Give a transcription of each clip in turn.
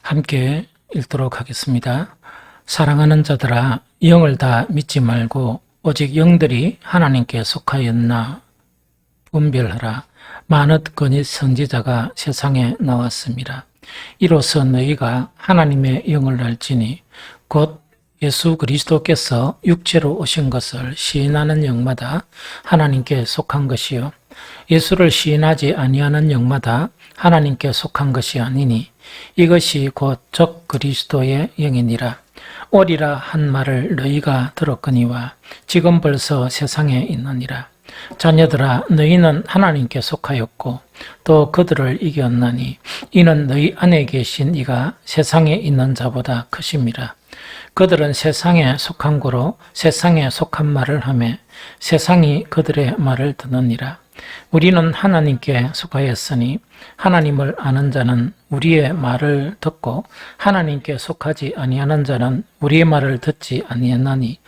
함께 읽도록 하겠습니다. 사랑하는 자들아, 영을 다 믿지 말고 오직 영들이 하나님께 속하였나 분별하라. 많은 거짓 선지자가 세상에 나왔습니다. 이로써 너희가 하나님의 영을 알지니 곧 예수 그리스도께서 육체로 오신 것을 시인하는 영마다 하나님께 속한 것이요 예수를 시인하지 아니하는 영마다 하나님께 속한 것이 아니니 이것이 곧 적 그리스도의 영이니라. 오리라 한 말을 너희가 들었거니와 지금 벌써 세상에 있느니라. 자녀들아, 너희는 하나님께 속하였고 또 그들을 이겼나니 이는 너희 안에 계신 이가 세상에 있는 자보다 크심이라. 그들은 세상에 속한 고로 세상에 속한 말을 하며 세상이 그들의 말을 듣느니라. 우리는 하나님께 속하였으니 하나님을 아는 자는 우리의 말을 듣고 하나님께 속하지 아니하는 자는 우리의 말을 듣지 아니하나니.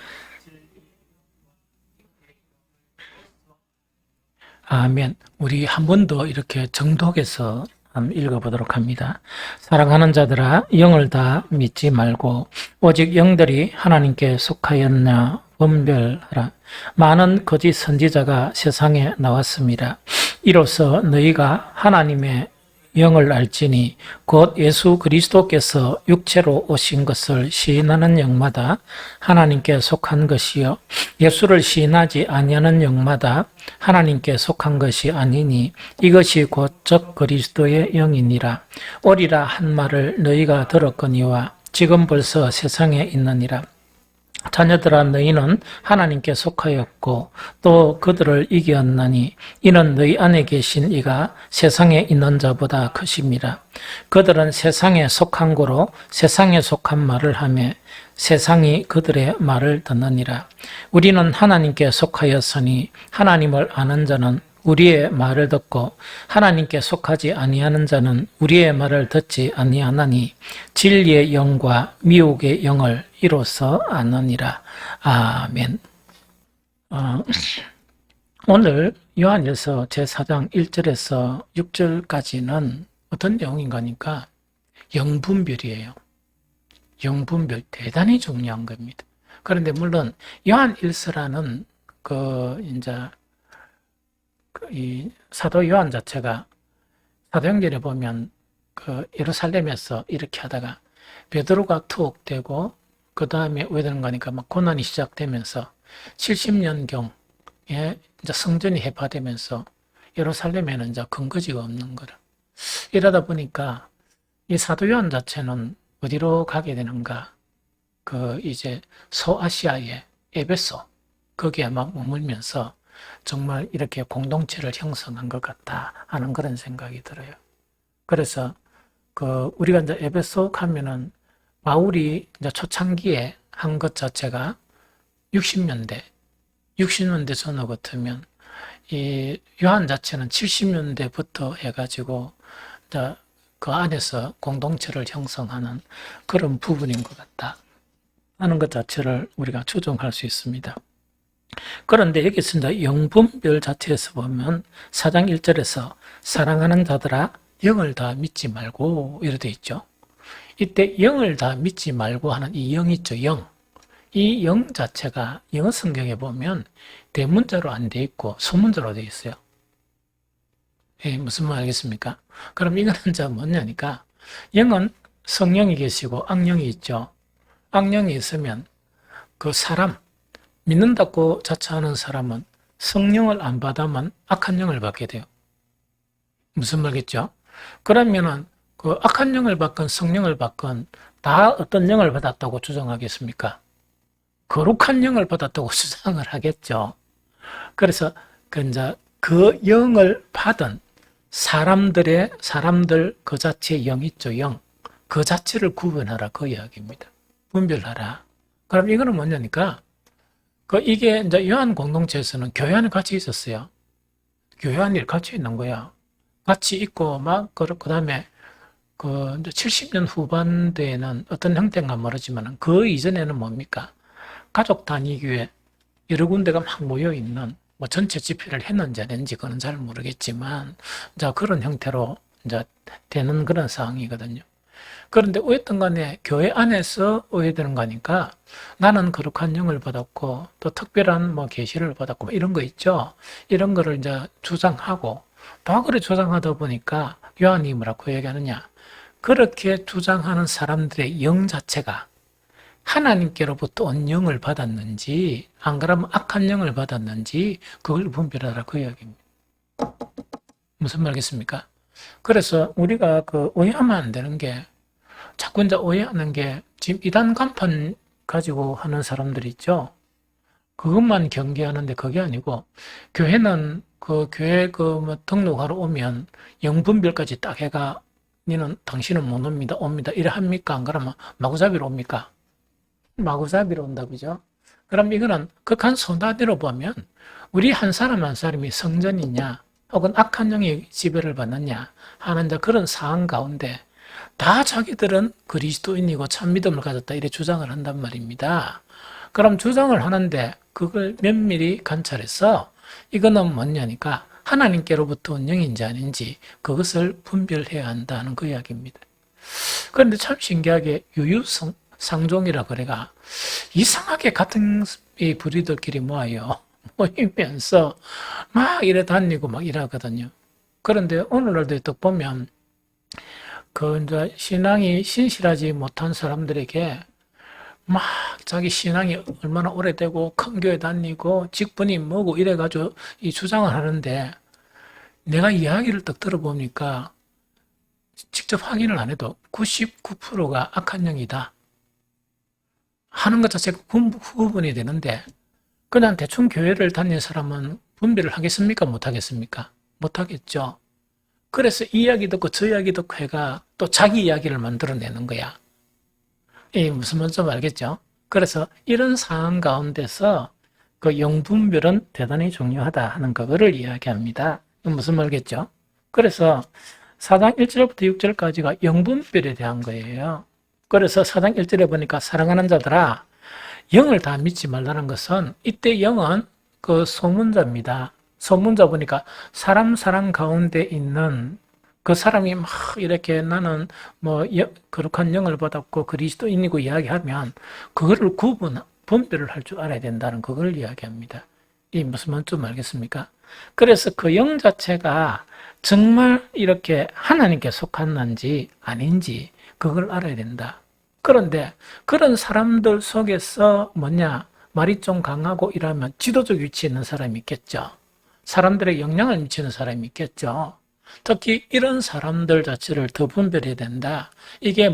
아멘. 우리 한 번 더 이렇게 정독해서 한번 읽어보도록 합니다. 사랑하는 자들아, 영을 다 믿지 말고 오직 영들이 하나님께 속하였나 분별하라. 많은 거짓 선지자가 세상에 나왔습니다. 이로써 너희가 하나님의 영을 알지니 곧 예수 그리스도께서 육체로 오신 것을 시인하는 영마다 하나님께 속한 것이요 예수를 시인하지 아니하는 영마다 하나님께 속한 것이 아니니 이것이 곧 적 그리스도의 영이니라. 오리라 한 말을 너희가 들었거니와 지금 벌써 세상에 있느니라. 자녀들아, 너희는 하나님께 속하였고 또 그들을 이겼나니 이는 너희 안에 계신 이가 세상에 있는 자보다 크심이라. 그들은 세상에 속한 고로 세상에 속한 말을 하며 세상이 그들의 말을 듣느니라. 우리는 하나님께 속하였으니 하나님을 아는 자는 우리의 말을 듣고 하나님께 속하지 아니하는 자는 우리의 말을 듣지 아니하나니 진리의 영과 미혹의 영을 이로써 아느니라. 아멘. 오늘 요한일서 제4장 1절에서 6절까지는 어떤 내용인가 하니까 영분별이에요. 영분별 대단히 중요한 겁니다. 그런데 물론 요한일서라는 이 사도 요한 자체가 사도행전에 보면 예루살렘에서 이렇게 하다가 베드로가 투옥되고 그 다음에 왜 되는 거니까 막 고난이 시작되면서 70년경에 이제 성전이 해파되면서 예루살렘에는 이제 근거지가 없는 거라. 이러다 보니까 이 사도 요한 자체는 어디로 가게 되는가? 이제 소아시아의 에베소 거기에 막 머물면서 정말 이렇게 공동체를 형성한 것 같다 하는 그런 생각이 들어요. 그래서 우리가 이제 에베소 가면은 바울이 이제 초창기에 한 것 자체가 60년대 전후 같으면 이 요한 자체는 70년대부터 해가지고 이제 그 안에서 공동체를 형성하는 그런 부분인 것 같다 하는 것 자체를 우리가 추정할 수 있습니다. 그런데 여기서 이제 영분별 자체에서 보면 4장 1절에서 사랑하는 자들아 영을 다 믿지 말고 이렇게 돼 있죠. 이때 영을 다 믿지 말고 하는 이 영 있죠. 영. 이 영 자체가 영어 성경에 보면 대문자로 안 돼 있고 소문자로 돼 있어요. 무슨 말 알겠습니까? 그럼 이거는 이제 뭐냐니까 영은 성령이 계시고 악령이 있죠. 악령이 있으면 그 사람 믿는다고 자처하는 사람은 성령을 안 받으면 악한 영을 받게 돼요. 무슨 말겠죠? 그러면은 그 악한 영을 받건 성령을 받건 다 어떤 영을 받았다고 주장하겠습니까? 거룩한 영을 받았다고 주장을 하겠죠. 그래서 그 영을 받은 사람들 그 자체의 영 있죠. 영. 그 자체를 구분하라 그 이야기입니다. 분별하라. 그럼 이거는 뭐냐니까 이게 이제 요한 공동체에서는 교회 안에 같이 있었어요. 교회 안에 같이 있는 거야. 같이 있고 그 다음에 70년 후반대에는 어떤 형태인가 모르지만 그 이전에는 뭡니까? 가족 단위 교회 여러 군데가 막 모여 있는 전체 집회를 했는지 안 했는지 그건 잘 모르겠지만 그런 형태로 이제 되는 그런 상황이거든요. 그런데 어쨌든 간에 교회 안에서 오해되는 거니까 나는 거룩한 영을 받았고 또 특별한 뭐 계시를 받았고 뭐 이런 거 있죠. 이런 거를 이제 주장하고 또 그래 주장하다 보니까 요한이 뭐라고 얘기하느냐. 그렇게 주장하는 사람들의 영 자체가 하나님께로부터 온 영을 받았는지 안 그러면 악한 영을 받았는지 그걸 분별하라 그 이야기입니다. 무슨 말이겠습니까? 그래서 우리가 그 오해하면 안 되는 게 자꾸 이제 오해하는 게 지금 이단 간판 가지고 하는 사람들이 있죠. 그것만 경계하는데 그게 아니고 교회는 그 교회 그 뭐 등록하러 오면 영분별까지 딱 해가 당신은 못 옵니다. 이래 합니까? 안 그러면 마구잡이로 옵니까? 마구잡이로 온다 그죠? 그럼 이거는 극한 소단위로 보면 우리 한 사람 한 사람이 성전이냐 혹은 악한 영의 지배를 받느냐 하는 그런 상황 가운데 다 자기들은 그리스도인이고 참 믿음을 가졌다 이래 주장을 한단 말입니다. 그럼 주장을 하는데 그걸 면밀히 관찰해서 이거는 뭐냐니까 하나님께로부터 온 영인지 아닌지 그것을 분별해야 한다는 그 이야기입니다. 그런데 참 신기하게 유유상종이라 그래가 이상하게 같은 이 부리들끼리 모이면서 막 이래 다니고 막 이러거든요. 그런데 오늘날도 또 보면 그 이제 신앙이 신실하지 못한 사람들에게 막 자기 신앙이 얼마나 오래되고 큰 교회 다니고 직분이 뭐고 이래가지고 이 주장을 하는데 내가 이야기를 딱 들어보니까 직접 확인을 안 해도 99%가 악한 영이다 하는 것 자체가 구분이 되는데 그냥 대충 교회를 다니는 사람은 분별을 하겠습니까? 못하겠습니까? 못하겠죠. 그래서 이 이야기 듣고 저 이야기 듣고 해가 또 자기 이야기를 만들어내는 거야. 이 무슨 말인지 알겠죠? 그래서 이런 상황 가운데서 그 영분별은 대단히 중요하다 하는 그거를 이야기합니다. 무슨 말겠죠? 그래서 4장 1절부터 6절까지가 영분별에 대한 거예요. 그래서 4장 1절에 보니까 사랑하는 자들아 영을 다 믿지 말라는 것은 이때 영은 그 소문자입니다. 소문자 보니까 사람 가운데 있는 그 사람이 막 이렇게 나는 뭐 거룩한 영을 받았고 그리스도인이고 이야기하면 그거를 분별을 할 줄 알아야 된다는 그걸 이야기합니다. 이 무슨 말인지 좀 알겠습니까? 그래서 그 영 자체가 정말 이렇게 하나님께 속한는지 아닌지 그걸 알아야 된다. 그런데 그런 사람들 속에서 말이 좀 강하고 이러면 지도적 위치에 있는 사람이 있겠죠. 사람들의 영향을 미치는 사람이 있겠죠. 특히 이런 사람들 자체를 더 분별해야 된다. 이게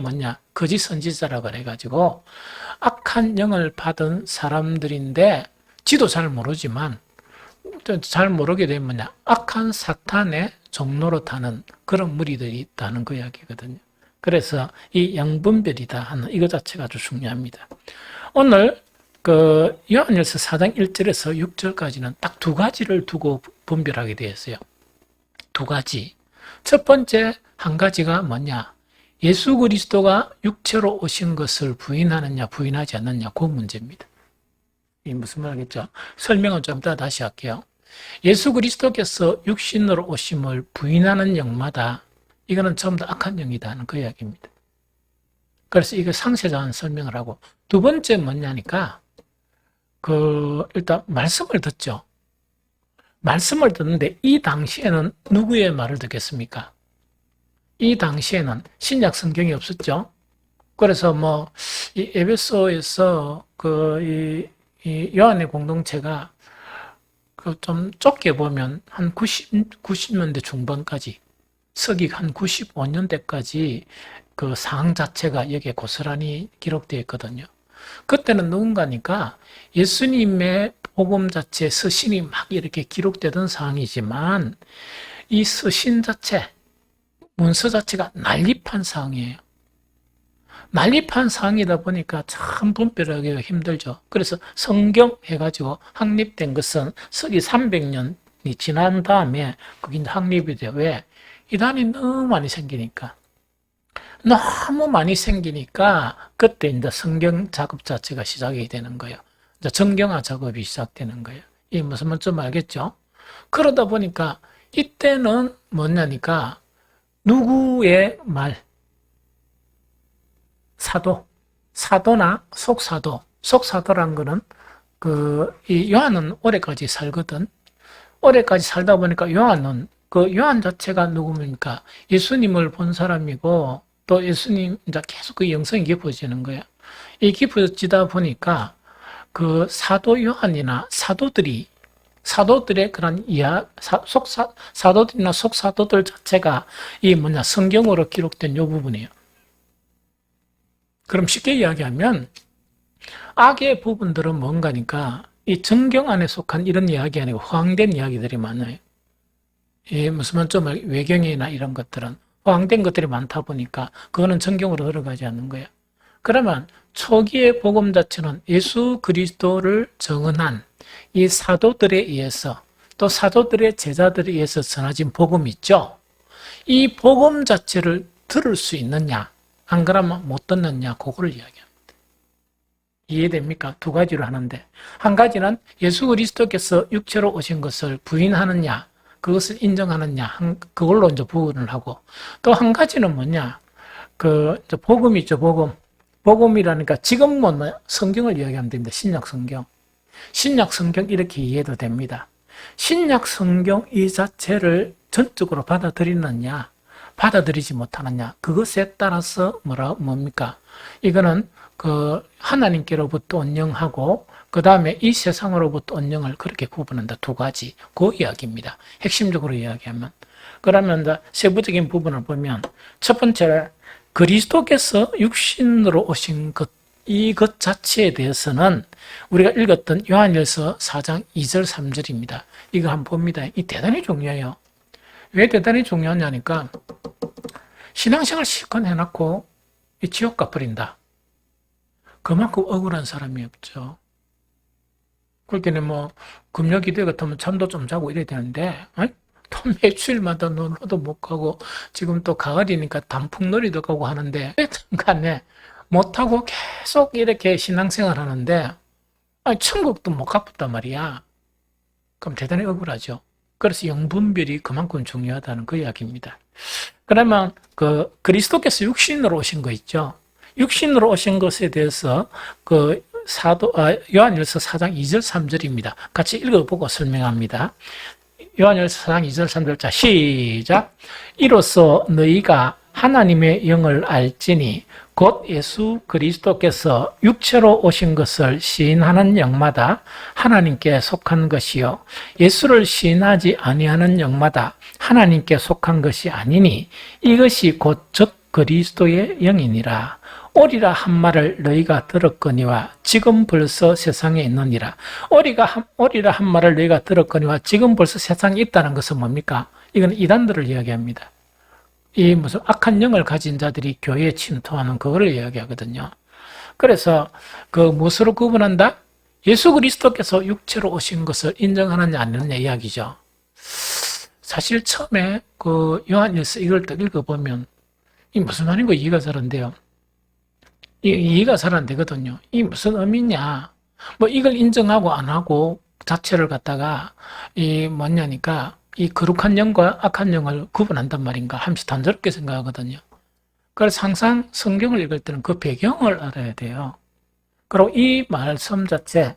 거짓 선지자라고 그래가지고 악한 영을 받은 사람들인데 지도 잘 모르지만 잘 모르게 되면 악한 사탄의 종로로 타는 그런 무리들이 있다는 그 이야기거든요. 그래서 이 양분별이다 하는 이거 자체가 아주 중요합니다. 오늘 그 요한일서 4장 1절에서 6절까지는 딱 두 가지를 두고 분별하게 되었어요. 두 가지. 첫 번째 한 가지가 예수 그리스도가 육체로 오신 것을 부인하느냐 부인하지 않느냐 그 문제입니다. 이 무슨 말이겠죠? 설명은 좀 이따 다시 할게요. 예수 그리스도께서 육신으로 오심을 부인하는 영마다 이거는 전부 다 악한 영이다는 그 이야기입니다. 그래서 이거 상세한 설명을 하고 두 번째 뭐냐니까 일단 말씀을 듣죠. 말씀을 듣는데 이 당시에는 누구의 말을 듣겠습니까? 이 당시에는 신약 성경이 없었죠. 그래서 이 에베소에서 이 요한의 공동체가 좀 좁게 보면 한 90년대 중반까지 서기 한 95년대까지 그 상황 자체가 여기에 고스란히 기록되어 있거든요. 그때는 누군가니까 예수님의 복음 자체, 서신이 막 이렇게 기록되던 상황이지만 이 서신 자체, 문서 자체가 난립한 상황이에요. 난립한 상황이다 보니까 참 분별하기가 힘들죠. 그래서 성경 해가지고 확립된 것은 서기 300년이 지난 다음에 그게 확립이 돼요. 왜? 이단이 너무 많이 생기니까. 너무 많이 생기니까 그때 이제 성경 작업 자체가 시작이 되는 거예요. 이제 정경화 작업이 시작되는 거예요. 이 무슨 말인지 좀 알겠죠? 그러다 보니까 이때는 뭐냐니까 누구의 말, 사도나 속사도란 거는 이 요한은 오래까지 살거든. 오래까지 살다 보니까 요한은 요한 자체가 누굽니까? 예수님을 본 사람이고 또 예수님 이제 계속 그 영성이 깊어지는 거야. 이 깊어지다 보니까 그 사도 요한이나 사도들의 그런 사도들이나 속사도들 자체가 이 성경으로 기록된 요 부분이에요. 그럼 쉽게 이야기하면 악의 부분들은 뭔가니까 이 정경 안에 속한 이런 이야기 아니고 허황된 이야기들이 많아요. 무슨 좀 외경이나 이런 것들은 허황된 것들이 많다 보니까 그거는 정경으로 들어가지 않는 거예요. 그러면 초기의 복음 자체는 예수 그리스도를 증언한 이 사도들에 의해서 또 사도들의 제자들에 의해서 전해진 복음 있죠. 이 복음 자체를 들을 수 있느냐 안 그러면 못 듣느냐 그거를 이야기합니다. 이해됩니까? 두 가지로 하는데 한 가지는 예수 그리스도께서 육체로 오신 것을 부인하느냐 그것을 인정하느냐 그걸로 이제 부분을 하고 또 한 가지는 뭐냐 복음 있죠. 복음이라니까 지금 성경을 이야기하면 됩니다. 신약 성경 이렇게 이해도 됩니다. 신약 성경 이 자체를 전적으로 받아들이느냐 받아들이지 못하느냐 그것에 따라서 뭡니까? 이거는 하나님께로부터 언영하고 그 다음에 이 세상으로부터 언영을 그렇게 구분한다. 두 가지 그 이야기입니다. 핵심적으로 이야기하면 그러면 세부적인 부분을 보면 첫 번째 그리스도께서 육신으로 오신 이것 자체에 대해서는 우리가 읽었던 요한일서 4장 2절 3절입니다. 이거 한번 봅니다. 이 대단히 중요해요. 왜 대단히 중요하냐니까 신앙생활 실컷 해놓고 이 지옥 가버린다. 그만큼 억울한 사람이 없죠. 그렇게는 금요기대 같으면 잠도 좀 자고 이래야 되는데 또 매주일마다 놀러도 못 가고 지금 또 가을이니까 단풍놀이도 가고 하는데 간에 못하고 계속 이렇게 신앙생활 하는데 천국도 못 가봤단 말이야. 그럼 대단히 억울하죠. 그래서 영분별이 그만큼 중요하다는 그 이야기입니다. 그러면 그리스도께서 육신으로 오신 거 있죠. 육신으로 오신 것에 대해서 요한일서 4장 2절 3절입니다. 같이 읽어보고 설명합니다. 요한일서 4장 2절 3절 자 시작. 이로써 너희가 하나님의 영을 알지니 곧 예수 그리스도께서 육체로 오신 것을 시인하는 영마다 하나님께 속한 것이요 예수를 시인하지 아니하는 영마다 하나님께 속한 것이 아니니 이것이 곧 즉 그리스도의 영이니라. 오리라 한 말을 너희가 들었거니와 지금 벌써 세상에 있느니라. 오리라 한 말을 너희가 들었거니와 지금 벌써 세상에 있다는 것은 뭡니까? 이건 이단들을 이야기합니다. 이 무슨 악한 영을 가진 자들이 교회에 침투하는 그거를 이야기하거든요. 그래서 무엇으로 구분한다? 예수 그리스도께서 육체로 오신 것을 인정하느냐 안 하느냐 이야기죠. 사실 처음에 요한일서 이걸 딱 읽어보면 이 무슨 말인가 이해가 잘 안 돼요. 이해가 잘 안 되거든요. 이 무슨 의미냐? 이걸 인정하고 안 하고 자체를 갖다가 뭐냐니까 이 거룩한 영과 악한 영을 구분한단 말인가 하면서 단조롭게 생각하거든요. 그래서 항상 성경을 읽을 때는 그 배경을 알아야 돼요. 그리고 이 말씀 자체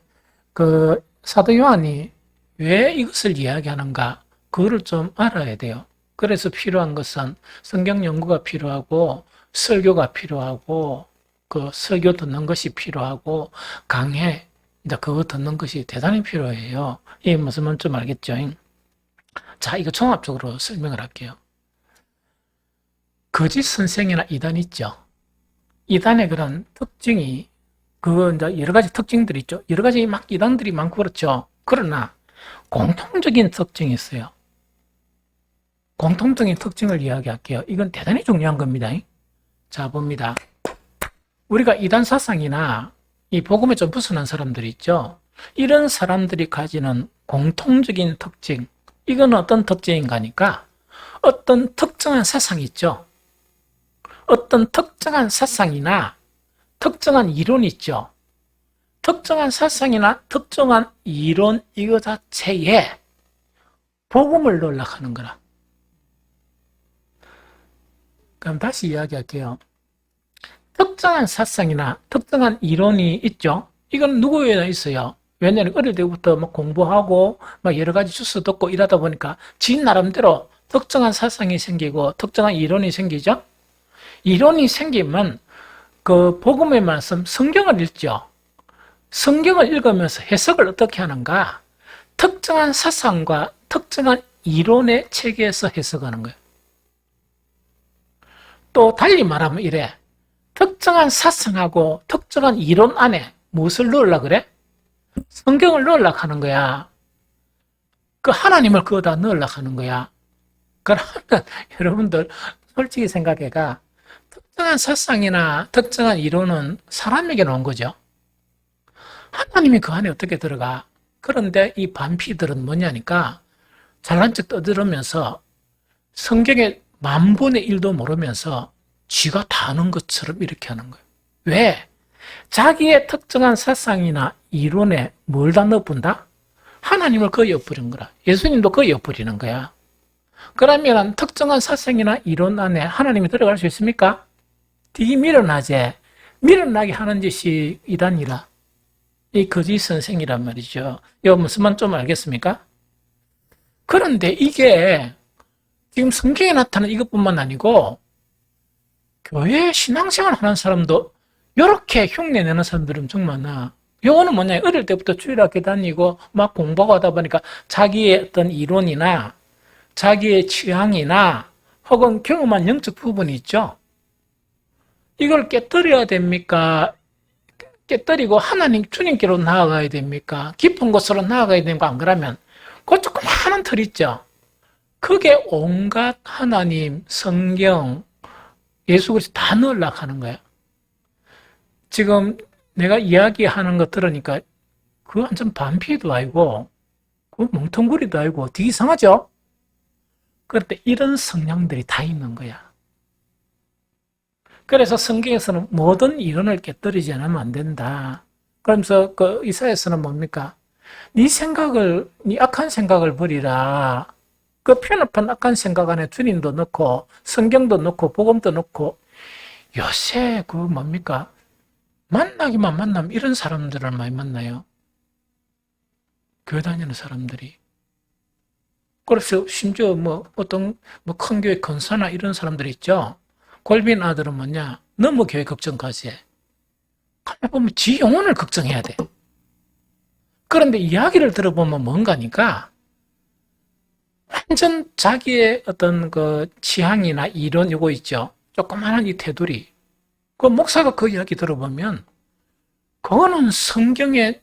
사도 요한이 왜 이것을 이야기하는가 그거를 좀 알아야 돼요. 그래서 필요한 것은 성경 연구가 필요하고 설교가 필요하고 설교 듣는 것이 필요하고 강해 이제 그거 듣는 것이 대단히 필요해요. 이 무슨 말인지 좀 알겠죠? 자, 이거 종합적으로 설명을 할게요. 거짓 선생이나 이단 있죠. 이단의 그런 특징이 이제 여러 가지 특징들이 있죠. 여러 가지 이단들이 많고 그렇죠. 그러나 공통적인 특징이 있어요. 공통적인 특징을 이야기할게요. 이건 대단히 중요한 겁니다. 자, 봅니다. 우리가 이단 사상이나 이 복음에 좀 벗어난 사람들이 있죠. 이런 사람들이 가지는 공통적인 특징. 이건 어떤 특징인가 하니까 어떤 특정한 사상이 있죠. 어떤 특정한 사상이나 특정한 이론이 있죠. 특정한 사상이나 특정한 이론 이거 자체에 복음을 넣으려고 하는 거라. 그럼 다시 이야기할게요. 특정한 사상이나 특정한 이론이 있죠. 이건 누구에나 있어요. 왜냐하면 어릴 때부터 막 공부하고 막 여러 가지 주스 듣고 이러다 보니까 지 나름대로 특정한 사상이 생기고 특정한 이론이 생기죠. 이론이 생기면 그 복음의 말씀 성경을 읽죠. 성경을 읽으면서 해석을 어떻게 하는가? 특정한 사상과 특정한 이론의 체계에서 해석하는 거예요. 또 달리 말하면 이래. 특정한 사상하고 특정한 이론 안에 무엇을 넣으려고 그래? 성경을 넣으려고 하는 거야. 그 하나님을 그거다 넣으려고 하는 거야. 그러면 여러분들 솔직히 생각해가 특정한 사상이나 특정한 이론은 사람에게 놓은 거죠. 하나님이 그 안에 어떻게 들어가? 그런데 이 반피들은 뭐냐니까 잘난 척 떠들으면서 성경의 10,000분의 1도 모르면서 지가 다 아는 것처럼 이렇게 하는 거예요. 왜? 자기의 특정한 사상이나 이론에 뭘 다 넣어본다? 하나님을 거의 엿버린 거라. 예수님도 거의 엿버리는 거야. 그러면 특정한 사상이나 이론 안에 하나님이 들어갈 수 있습니까? 되게 밀어나지. 밀어나게 하는 짓이 이단이라. 이 거짓 선생이란 말이죠. 이거 무슨 말 좀 알겠습니까? 그런데 이게 지금 성경에 나타난 이것뿐만 아니고 교회 신앙생활 하는 사람도 이렇게 흉내내는 사람들은 정말 많아. 요거는 뭐냐, 어릴 때부터 주일학교 다니고 막 공부하고 하다 보니까 자기의 어떤 이론이나 자기의 취향이나 혹은 경험한 영적 부분이 있죠. 이걸 깨뜨려야 됩니까? 깨뜨리고 하나님 주님께로 나아가야 됩니까? 깊은 곳으로 나아가야 됩니까? 안 그러면 그 조그마한 틀 있죠. 그게 온갖 하나님, 성경, 예수 그리스도 다 넣으려고 하는 거야. 지금 내가 이야기하는 거 들으니까 그거 완전 반피도 아니고 그 멍텅구리도 아니고 되게 이상하죠? 그런데 이런 성향들이 다 있는 거야. 그래서 성경에서는 모든 이론을 깨뜨리지 않으면 안 된다. 그러면서 그 이사야서는 뭡니까? 네 악한 생각을 버리라. 그 편협한 악한 생각 안에 주님도 넣고 성경도 넣고 복음도 넣고 요새 그 뭡니까? 만나기만 만나면 이런 사람들을 많이 만나요. 교회 다니는 사람들이. 그래서 심지어 어떤 큰 교회 권사나 이런 사람들이 있죠. 골빈 아들은 뭐냐? 너무 교회 걱정까지 해. 가만 보면 지 영혼을 걱정해야 돼. 그런데 이야기를 들어보면 뭔가니까 완전 자기의 어떤 그 취향이나 이론 이거 있죠. 조그마한 이 테두리. 그 목사가 그 이야기 들어보면 그거는 성경의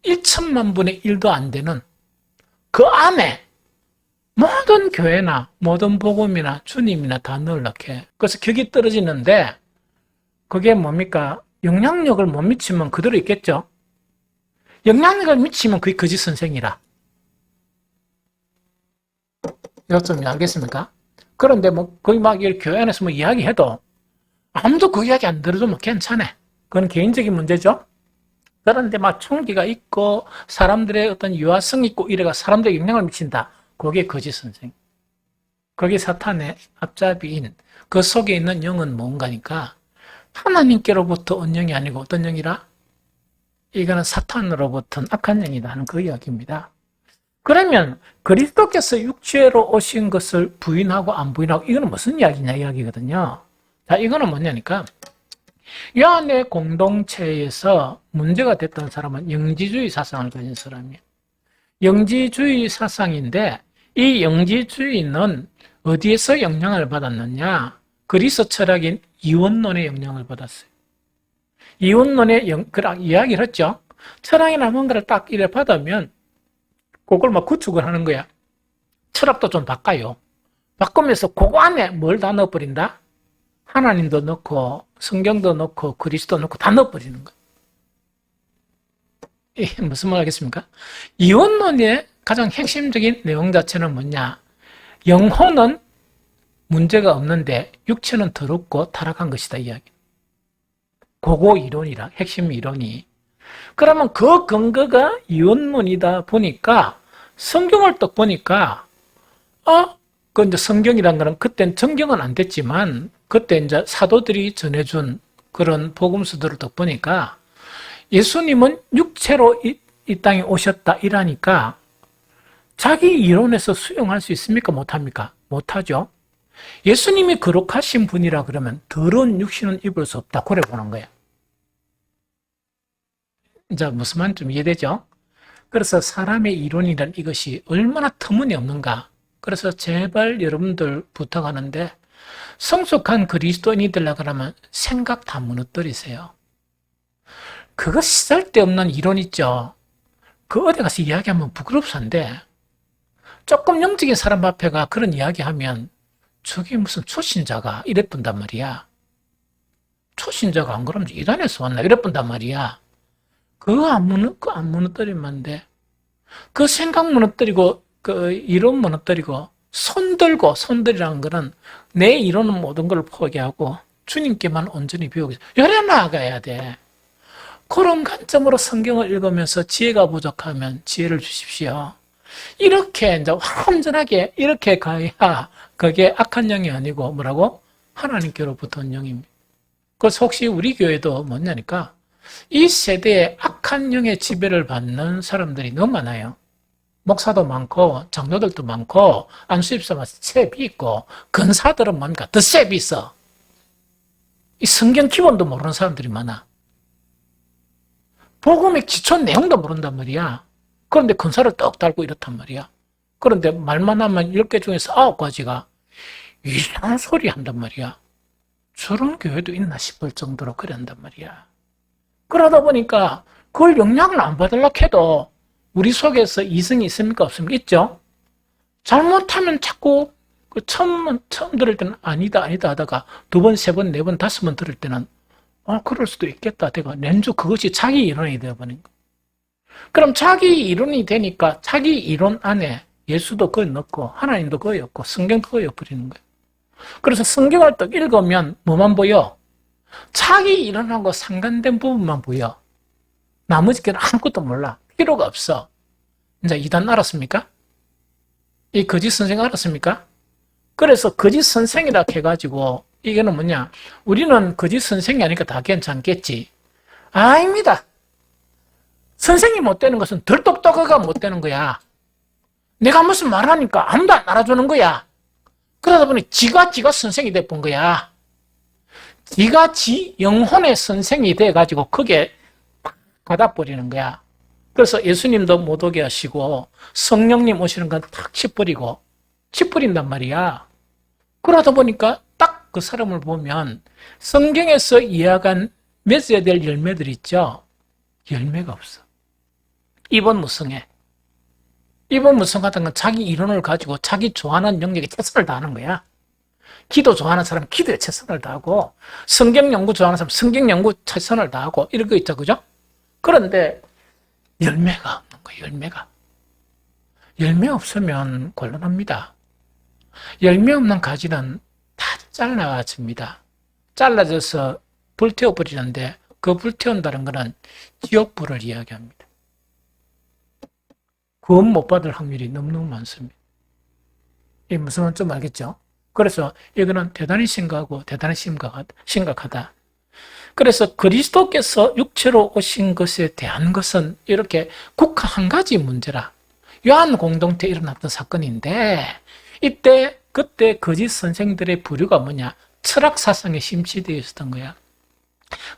1천만 분의 1도 안 되는 그 안에 모든 교회나 모든 복음이나 주님이나 다 넣으려고 해. 그래서 격이 떨어지는데 그게 뭡니까? 영향력을 못 미치면 그대로 있겠죠. 영향력을 미치면 그게 거짓 선생이라. 이것 좀 알겠습니까? 그런데 거의 막 교회 안에서 이야기해도 아무도 그 이야기 안 들어도 괜찮아. 그건 개인적인 문제죠. 그런데 막 총기가 있고 사람들의 어떤 유화성 있고 이래가 사람들에게 영향을 미친다. 그게 거짓 선생. 그게 사탄의 앞잡이인 그 속에 있는 영은 뭔가니까 하나님께로부터 온 영이 아니고 어떤 영이라? 이거는 사탄으로부터 악한 영이다 하는 그 이야기입니다. 그러면 그리스도께서 육체로 오신 것을 부인하고 안 부인하고 이거는 무슨 이야기냐 이야기거든요. 자, 이거는 뭐냐니까 이 안에 공동체에서 문제가 됐던 사람은 영지주의 사상을 가진 사람이에요. 영지주의 사상인데 이 영지주의는 어디에서 영향을 받았느냐? 그리스 철학인 이원론의 영향을 받았어요. 이원론의 이야기를 했죠. 철학이나 뭔가를 딱 이래 받으면 그걸 막 구축을 하는 거야. 철학도 좀 바꿔요. 바꾸면서 그거 안에 뭘 다 넣어버린다? 하나님도 넣고 성경도 넣고 그리스도 넣고 다 넣어버리는 거예요. 이게 무슨 말 하겠습니까? 이원론의 가장 핵심적인 내용 자체는 뭐냐? 영혼은 문제가 없는데 육체는 더럽고 타락한 것이다 이야기. 그거 이론이라 핵심 이론이. 그러면 그 근거가 이원론이다 보니까 성경을 딱 보니까 그 이제 성경이란 거는 그땐 정경은 안 됐지만 그때 이제 사도들이 전해준 그런 복음서들을 더 보니까 예수님은 육체로 이 땅에 오셨다 이라니까 자기 이론에서 수용할 수 있습니까? 못합니까? 못하죠. 예수님이 거룩하신 분이라 그러면 더러운 육신은 입을 수 없다. 그래 보는 거예요. 이제 무슨 말인지 좀 이해되죠? 그래서 사람의 이론이란 이것이 얼마나 터무니없는가. 그래서 제발 여러분들 부탁하는데 성숙한 그리스도인이들라 그러면 생각 다 무너뜨리세요. 그거 쓸데없는 이론 있죠. 그 어디 가서 이야기하면 부끄럽산데 조금 영적인 사람 앞에가 그런 이야기하면 저게 무슨 초신자가 이랬던단 말이야. 초신자가 안 그러면 이단에서 왔나 이랬던단 말이야. 그거 안 무너뜨리면 안 돼. 그 생각 무너뜨리고 그 이론 무너뜨리고 손들이라는 거는 내 이론은 모든 걸 포기하고 주님께만 온전히 배우고 열에 나아가야 돼. 그런 관점으로 성경을 읽으면서 지혜가 부족하면 지혜를 주십시오. 이렇게 이제 완전하게 이렇게 가야 그게 악한 영이 아니고 뭐라고? 하나님께로부터 온 영입니다. 그래서 혹시 우리 교회도 뭐냐니까 이 세대에 악한 영의 지배를 받는 사람들이 너무 많아요. 목사도 많고 장로들도 많고 안수집사만 셉이 있고 근사들은 뭡니까? 더 셉이 있어. 이 성경 기본도 모르는 사람들이 많아. 복음의 기초 내용도 모른단 말이야. 그런데 근사를 떡 달고 이렇단 말이야. 그런데 말만 하면 10개 중에서 9가지가 이상한 소리 한단 말이야. 저런 교회도 있나 싶을 정도로 그래 한단 말이야. 그러다 보니까 그걸 영향을 안 받으려고 해도 우리 속에서 이성이 있습니까? 없습니까? 있죠? 잘못하면 자꾸 처음 들을 때는 아니다 하다가 2번, 3번, 4번, 5번 들을 때는 그럴 수도 있겠다. 내가 렌즈 그것이 자기 이론이 되어버린 거. 그럼 자기 이론이 되니까 자기 이론 안에 예수도 거의 넣고 하나님도 거의 없고 성경도 거의 없어지는 거예요. 그래서 성경을 딱 읽으면 뭐만 보여? 자기 이론하고 상관된 부분만 보여. 나머지 게는 아무것도 몰라. 필요가 없어. 이제 이단 알았습니까? 이 거짓 선생 알았습니까? 그래서 거짓 선생이라 해가지고 이게는 뭐냐? 우리는 거짓 선생이 아니니까 다 괜찮겠지. 아닙니다. 선생이 못 되는 것은 덜 똑똑하가 못 되는 거야. 내가 무슨 말하니까 아무도 안 알아주는 거야. 그러다 보니 지가 선생이 돼본 거야. 지가 지 영혼의 선생이 돼가지고 거기에 가다 버리는 거야. 그래서 예수님도 못 오게 하시고 성령님 오시는 건 탁 치버린단 말이야. 그러다 보니까 딱 그 사람을 보면 성경에서 이야기한 맺어야 될 열매들 있죠. 열매가 없어. 입은 무성해. 입은 무성하다는 건 자기 이론을 가지고 자기 좋아하는 영역에 최선을 다하는 거야. 기도 좋아하는 사람 기도에 최선을 다하고 성경 연구 좋아하는 사람 성경 연구 최선을 다하고 이런 거 있죠. 그죠? 그런데 열매가 없는 거예요. 열매 없으면 곤란합니다. 열매 없는 가지는 다 잘라집니다. 잘라져서 불태워버리는데 그 불태운다는 것은 지옥불을 이야기합니다. 구원 못 받을 확률이 너무너무 많습니다. 이게 무슨 말인지 좀 알겠죠? 그래서 이거는 대단히 심각하고 대단히 심각하다. 그래서 그리스도께서 육체로 오신 것에 대한 것은 이렇게 국가 한 가지 문제라. 요한 공동체에 일어났던 사건인데 그때 거짓 선생들의 부류가 뭐냐? 철학 사상에 심취되어 있었던 거야.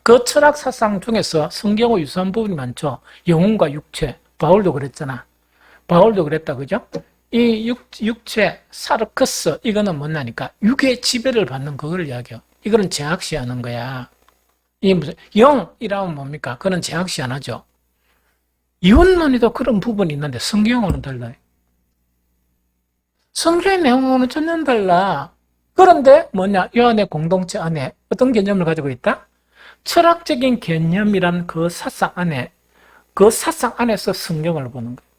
그 철학 사상 중에서 성경과 유사한 부분이 많죠. 영혼과 육체. 바울도 그랬잖아. 바울도 그랬다, 그죠? 이 육체, 사르크스, 이거는 뭐냐니까 육의 지배를 받는 그걸 이야기해요. 이거는 제약시하는 거야. 이 무슨 영이라면 뭡니까? 그건 제약시 안 하죠. 이혼론에도 그런 부분이 있는데 성경하고는 달라요. 성경의 내용하고는 전혀 달라. 그런데 뭐냐? 요한의 공동체 안에 어떤 개념을 가지고 있다? 철학적인 개념이란 그 사상 안에서 성경을 보는 거예요.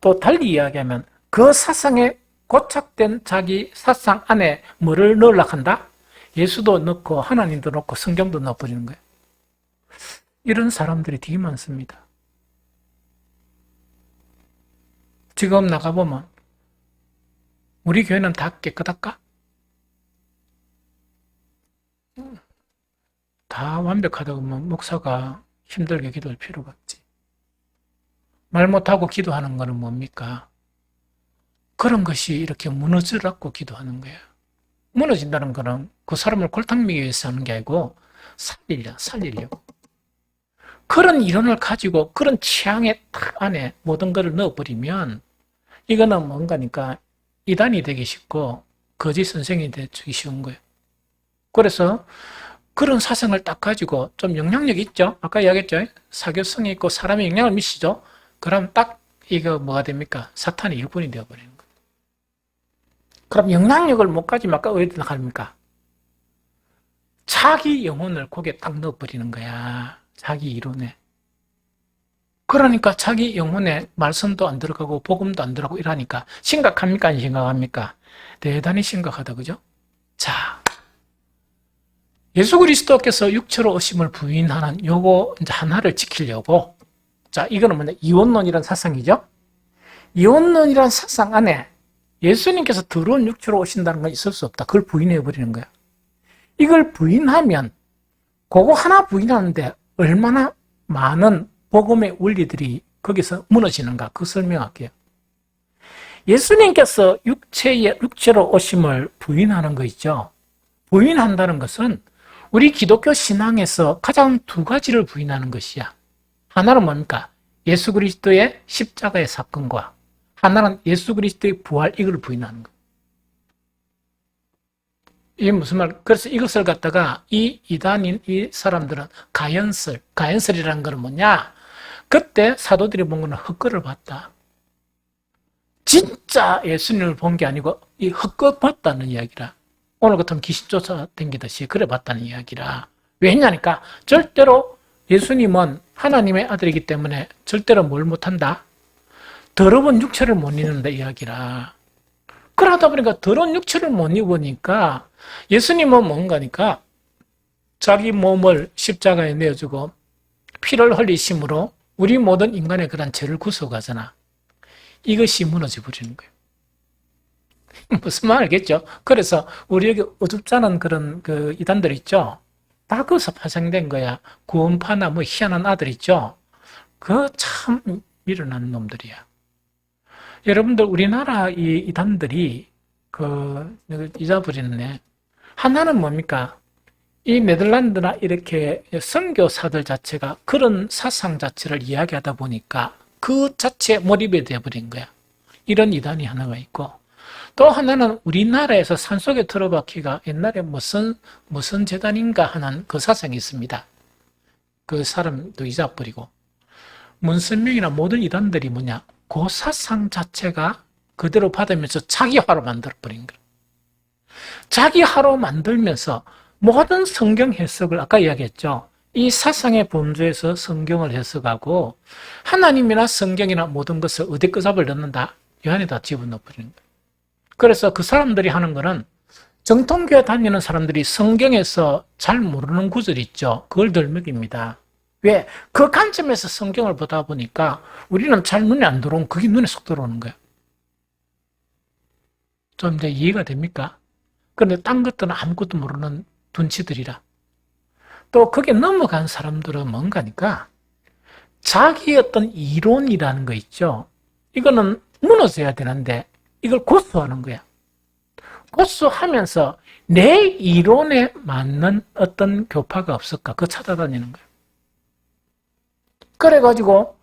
또 달리 이야기하면 그 사상에 고착된 자기 사상 안에 뭐를 넣으려고 한다? 예수도 넣고 하나님도 넣고 성경도 넣어버리는 거예요. 이런 사람들이 되게 많습니다. 지금 나가보면 우리 교회는 다 깨끗할까? 다 완벽하다고 하면 목사가 힘들게 기도할 필요가 없지. 말 못하고 기도하는 거는 뭡니까? 그런 것이 이렇게 무너지라고 기도하는 거예요. 무너진다는 거는 그 사람을 골탕 먹이기 위해서 하는 게 아니고 살리려고. 그런 이론을 가지고 그런 취향의 탁 안에 모든 것을 넣어버리면 이거는 뭔가니까 이단이 되기 쉽고 거짓 선생이 되기 쉬운 거예요. 그래서 그런 사상을 딱 가지고 좀 영향력이 있죠. 아까 이야기했죠. 사교성이 있고 사람의 영향을 미치죠. 그럼 딱 이거 뭐가 됩니까? 사탄의 일꾼이 되어버리는 거예요. 그럼 영향력을 못 가지면 아까 어디다 합니까? 자기 영혼을 거기에 딱 넣어버리는 거야. 자기 이론에. 그러니까 자기 영혼에 말씀도 안 들어가고 복음도 안 들어가고 이러니까 심각합니까? 안 심각합니까? 대단히 심각하다. 그죠? 자, 예수 그리스도께서 육체로 오심을 부인하는 요거 이제 하나를 지키려고, 자, 이거는 뭐냐? 이원론이라는 사상이죠? 이원론이라는 사상 안에 예수님께서 더러운 육체로 오신다는 건 있을 수 없다. 그걸 부인해버리는 거야. 이걸 부인하면, 그거 하나 부인하는데 얼마나 많은 복음의 원리들이 거기서 무너지는가, 그 설명할게요. 예수님께서 육체로 오심을 부인하는 거 있죠? 부인한다는 것은 우리 기독교 신앙에서 가장 두 가지를 부인하는 것이야. 하나는 뭡니까? 예수 그리스도의 십자가의 사건과 하나는 예수 그리스도의 부활, 이걸 부인하는 거예요. 이게 무슨 말? 그래서 이것을 갖다가 이 이단인 이 사람들은 가연설이라는 건 뭐냐? 그때 사도들이 본 거는 헛것을 봤다. 진짜 예수님을 본 게 아니고 이 헛것 봤다는 이야기라. 오늘 같으면 귀신 쫓아다니듯이 그래 봤다는 이야기라. 왜냐니까 절대로 예수님은 하나님의 아들이기 때문에 절대로 뭘 못한다? 더러운 육체를 못 입는다 이야기라. 그러다 보니까 더러운 육체를 못 입으니까 예수님은 뭔가니까 자기 몸을 십자가에 내어주고 피를 흘리심으로 우리 모든 인간의 그런 죄를 구속하잖아. 이것이 무너져 버리는 거예요. 무슨 말 알겠죠? 그래서 우리 여기 어둡지 않은 그런 그 이단들 있죠? 다 거기서 파생된 거야. 구원파나 뭐 희한한 아들 있죠? 그 참 미련한 놈들이야. 여러분들 우리나라 이 이단들이 잊어버리네. 하나는 뭡니까? 이 네덜란드나 이렇게 선교사들 자체가 그런 사상 자체를 이야기하다 보니까 그 자체에 몰입이 되어버린 거야. 이런 이단이 하나가 있고, 또 하나는 우리나라에서 산속에 들어박히가 옛날에 무슨 재단인가 하는 그 사상이 있습니다. 그 사람도 잊어버리고, 문선명이나 모든 이단들이 뭐냐? 그 사상 자체가 그대로 받으면서 자기화로 만들어버린 거야. 자기화로 만들면서 모든 성경 해석을 아까 이야기했죠. 이 사상의 범주에서 성경을 해석하고 하나님이나 성경이나 모든 것을 어디 끄잡을 넣는다? 이 안에다 집어넣어버리는 거예요. 그래서 그 사람들이 하는 거는 정통교회 다니는 사람들이 성경에서 잘 모르는 구절이 있죠. 그걸 덜먹입니다. 왜? 그 관점에서 성경을 보다 보니까 우리는 잘 눈에 안 들어오면 그게 눈에 쏙 들어오는 거예요. 좀 이제 이해가 됩니까? 그런데 딴 것들은 아무것도 모르는 둔치들이라. 또 거기에 넘어간 사람들은 뭔가니까 자기의 어떤 이론이라는 거 있죠. 이거는 무너져야 되는데 이걸 고수하는 거야. 고수하면서 내 이론에 맞는 어떤 교파가 없을까? 그거 찾아다니는 거야. 그래가지고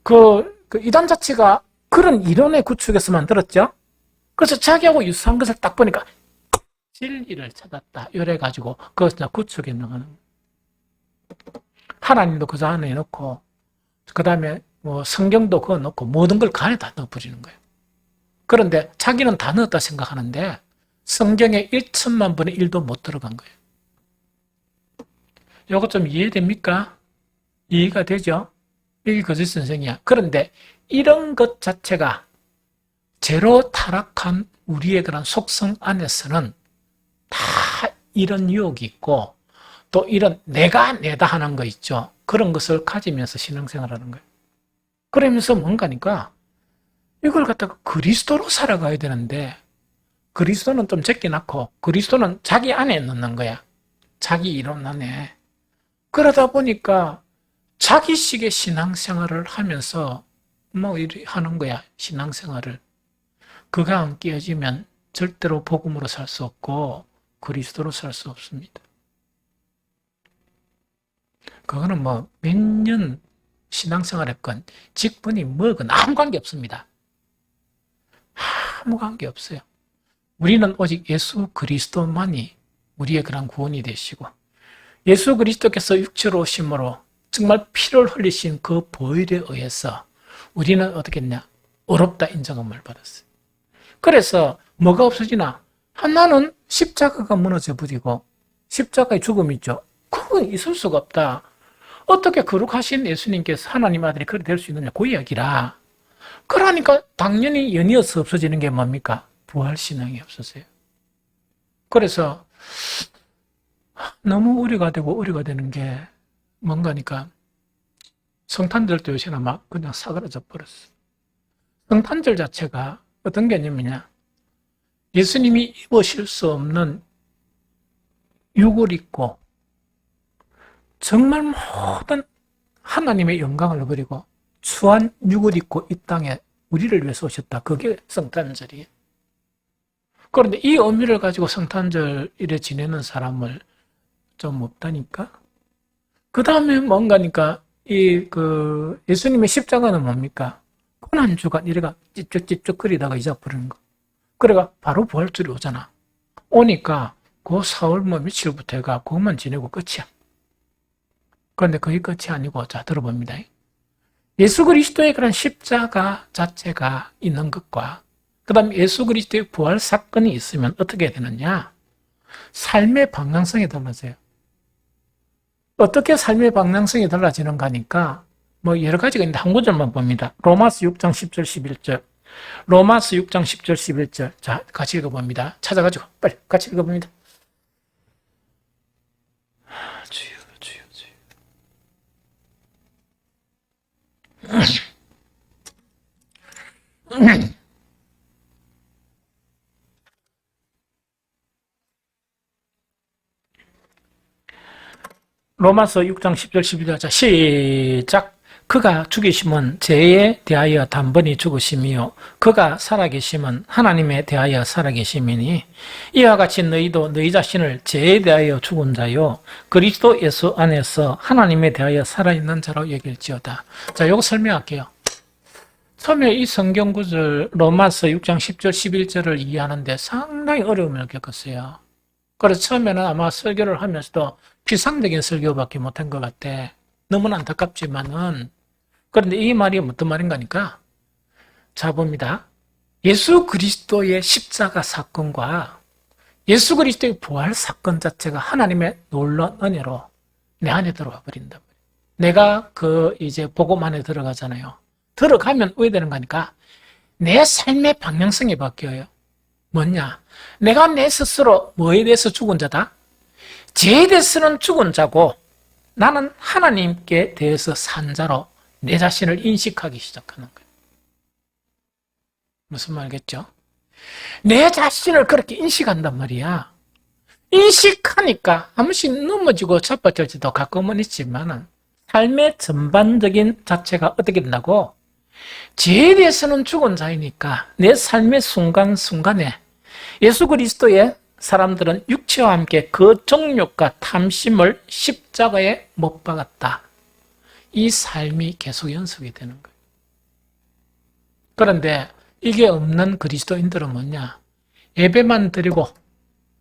그 이단 자체가 그런 이론의 구축에서 만들었죠. 그래서 자기하고 유사한 것을 딱 보니까 진리를 찾았다. 이래가지고 그것을 구축해 나가는 거야. 하나님도 그 안에 넣고, 그 다음에 뭐 성경도 그거 넣고, 모든 걸 그 안에 다 넣어버리는 거예요. 그런데 자기는 다 넣었다 생각하는데, 성경에 1천만 분의 1도 못 들어간 거예요. 이거 좀 이해됩니까? 이해가 되죠? 이게 거짓 선생이야. 그런데 이런 것 자체가 죄로 타락한 우리의 그런 속성 안에서는 다 이런 유혹이 있고, 또 이런 내가 내다 하는 거 있죠. 그런 것을 가지면서 신앙생활하는 거예요. 그러면서 뭔가니까 이걸 갖다가 그리스도로 살아가야 되는데 그리스도는 좀 제껴 놨고 그리스도는 자기 안에 넣는 거야. 자기 이론 안에. 그러다 보니까 자기식의 신앙생활을 하면서 뭐 이리 하는 거야, 신앙생활을. 그가 안 깨어지면 절대로 복음으로 살 수 없고 그리스도로 살 수 없습니다. 그거는 뭐 몇 년 신앙생활 했건 직분이 뭐건 아무 관계 없습니다. 아무 관계 없어요. 우리는 오직 예수 그리스도만이 우리의 그런 구원이 되시고 예수 그리스도께서 육체로 오심으로 정말 피를 흘리신 그 보혈에 의해서 우리는 어떻게 했냐? 의롭다 인정함을 받았어요. 그래서 뭐가 없어지나? 하나는 십자가가 무너져 버리고 십자가의 죽음이 있죠. 그건 있을 수가 없다. 어떻게 거룩하신 예수님께서 하나님 아들이 그렇게 될 수 있느냐? 그 이야기라. 그러니까 당연히 연이어서 없어지는 게 뭡니까? 부활신앙이 없어져요. 그래서 너무 우려가 되고 우려가 되는 게 뭔가니까 성탄절도 요새는 막 그냥 사그라져 버렸어. 성탄절 자체가 어떤 개념이냐? 예수님이 입으실 수 없는 육을 입고 정말 모든 하나님의 영광을 버리고 추한 육을 입고 이 땅에 우리를 위해서 오셨다. 그게 성탄절이에요. 그런데 이 의미를 가지고 성탄절일에 지내는 사람을 좀 없다니까? 그 다음에 뭔가니까 예수님의 십자가는 뭡니까? 고난주간 이래가 찝쩍찝쩍 거리다가 잊어버리는 거. 그래가 바로 부활절이 오잖아. 오니까 그 4월 뭐 며칠부터 해가 그것만 지내고 끝이야. 그런데 그게 끝이 아니고, 자, 들어봅니다. 예수 그리스도의 그런 십자가 자체가 있는 것과, 그 다음에 예수 그리스도의 부활 사건이 있으면 어떻게 되느냐? 삶의 방향성이 달라져요. 어떻게 삶의 방향성이 달라지는가 하니까, 뭐 여러 가지가 있는데 한 구절만 봅니다. 로마서 6장 10절 11절. 로마서 6장 10절 11절. 자, 같이 읽어봅니다. 찾아가지고 빨리 같이 읽어봅니다. 주여. 로마서 6장 10절 11절. 자, 시작. 그가 죽이심은 죄에 대하여 단번에 죽으심이요 그가 살아계심은 하나님에 대하여 살아계심이니 이와 같이 너희도 너희 자신을 죄에 대하여 죽은 자요 그리스도 예수 안에서 하나님에 대하여 살아있는 자로 여길지어다. 자, 요거 설명할게요. 처음에 이 성경 구절 로마서 6장 10절 11절을 이해하는데 상당히 어려움을 겪었어요. 그래서 처음에는 아마 설교를 하면서도 피상적인 설교밖에 못한 것 같아. 너무나 안타깝지만은 그런데 이 말이 어떤 말인가니까 자 봅니다. 예수 그리스도의 십자가 사건과 예수 그리스도의 부활 사건 자체가 하나님의 놀라운 은혜로 내 안에 들어와 버린다. 내가 이제 복음 안에 들어가잖아요. 들어가면 왜 되는 거니까 내 삶의 방향성이 바뀌어요. 뭐냐? 내가 내 스스로 뭐에 대해서 죽은 자다? 죄에 대해서는 죽은 자고 나는 하나님께 대해서 산 자로 내 자신을 인식하기 시작하는 거예요. 무슨 말겠죠? 내 자신을 그렇게 인식한단 말이야. 인식하니까 한 번씩 넘어지고 자빠질지도 가끔은 있지만 삶의 전반적인 자체가 어떻게 된다고? 죄에 대해서는 죽은 자이니까 내 삶의 순간순간에 예수 그리스도의 사람들은 육체와 함께 그 정욕과 탐심을 십자가에 못 박았다. 이 삶이 계속 연속이 되는 거예요. 그런데 이게 없는 그리스도인들은 뭐냐? 예배만 드리고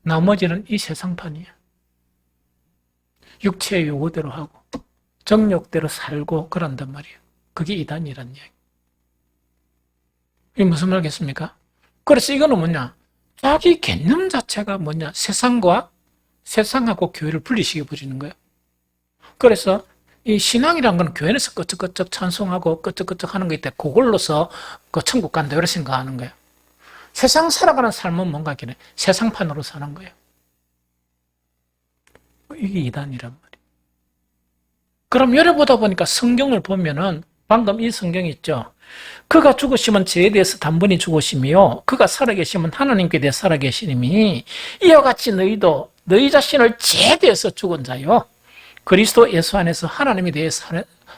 나머지는 이 세상판이야. 육체의 요구대로 하고 정욕대로 살고 그런단 말이에요. 그게 이단이란 이야기. 이게 무슨 말겠습니까? 그래서 이거는 뭐냐? 자기 개념 자체가 뭐냐? 세상하고 교회를 분리시켜 버리는 거예요. 그래서 이 신앙이란 건 교회에서 끄적끄적 찬송하고 끄적끄적 하는 게 있대. 그걸로서 천국 간다. 이렇게 생각하는 거예요. 세상 살아가는 삶은 뭔가 하기는 세상판으로 사는 거예요. 이게 이단이란 말이에요. 그럼 열어보다 보니까 성경을 보면은 방금 이 성경이 있죠. 그가 죽으시면 죄에 대해서 단번에 죽으시며 그가 살아계시면 하나님께 대해 살아계시니 이와 같이 너희도 너희 자신을 죄에 대해서 죽은 자요 그리스도 예수 안에서 하나님에 대해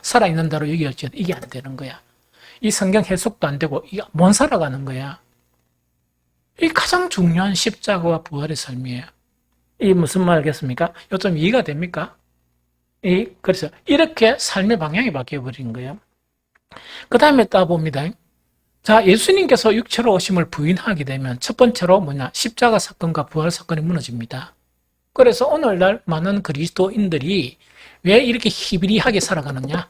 살아있는 대로 여겨질지어도 이게 안 되는 거야. 이 성경 해석도 안 되고 이게 못 살아가는 거야. 이 가장 중요한 십자가와 부활의 삶이에요. 이 무슨 말 알겠습니까? 이거 좀 이해가 됩니까? 그래서 이렇게 삶의 방향이 바뀌어버린 거예요. 그 다음에 따봅니다. 자, 예수님께서 육체로 오심을 부인하게 되면 첫 번째로 뭐냐? 십자가 사건과 부활 사건이 무너집니다. 그래서 오늘날 많은 그리스도인들이 왜 이렇게 희비리하게 살아가느냐?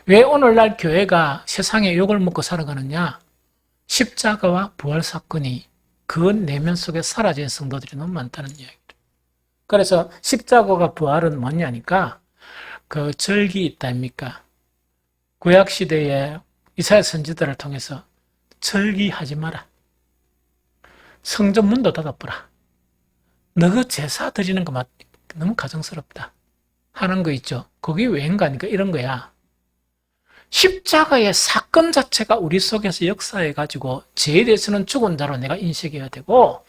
왜 오늘날 교회가 세상에 욕을 먹고 살아가느냐? 십자가와 부활 사건이 그 내면 속에 사라진 성도들이 너무 많다는 이야기죠. 그래서 십자가와 부활은 뭐냐니까 그 절기 있다 아닙니까? 구약 시대에 이사야 선지자를 통해서 절기하지 마라. 성전 문도 닫아보라. 너가 제사 드리는 거 너무 가정스럽다. 하는 거 있죠. 그게 왜인가니까 이런 거야. 십자가의 사건 자체가 우리 속에서 역사해가지고 죄에 대해서는 죽은 자로 내가 인식해야 되고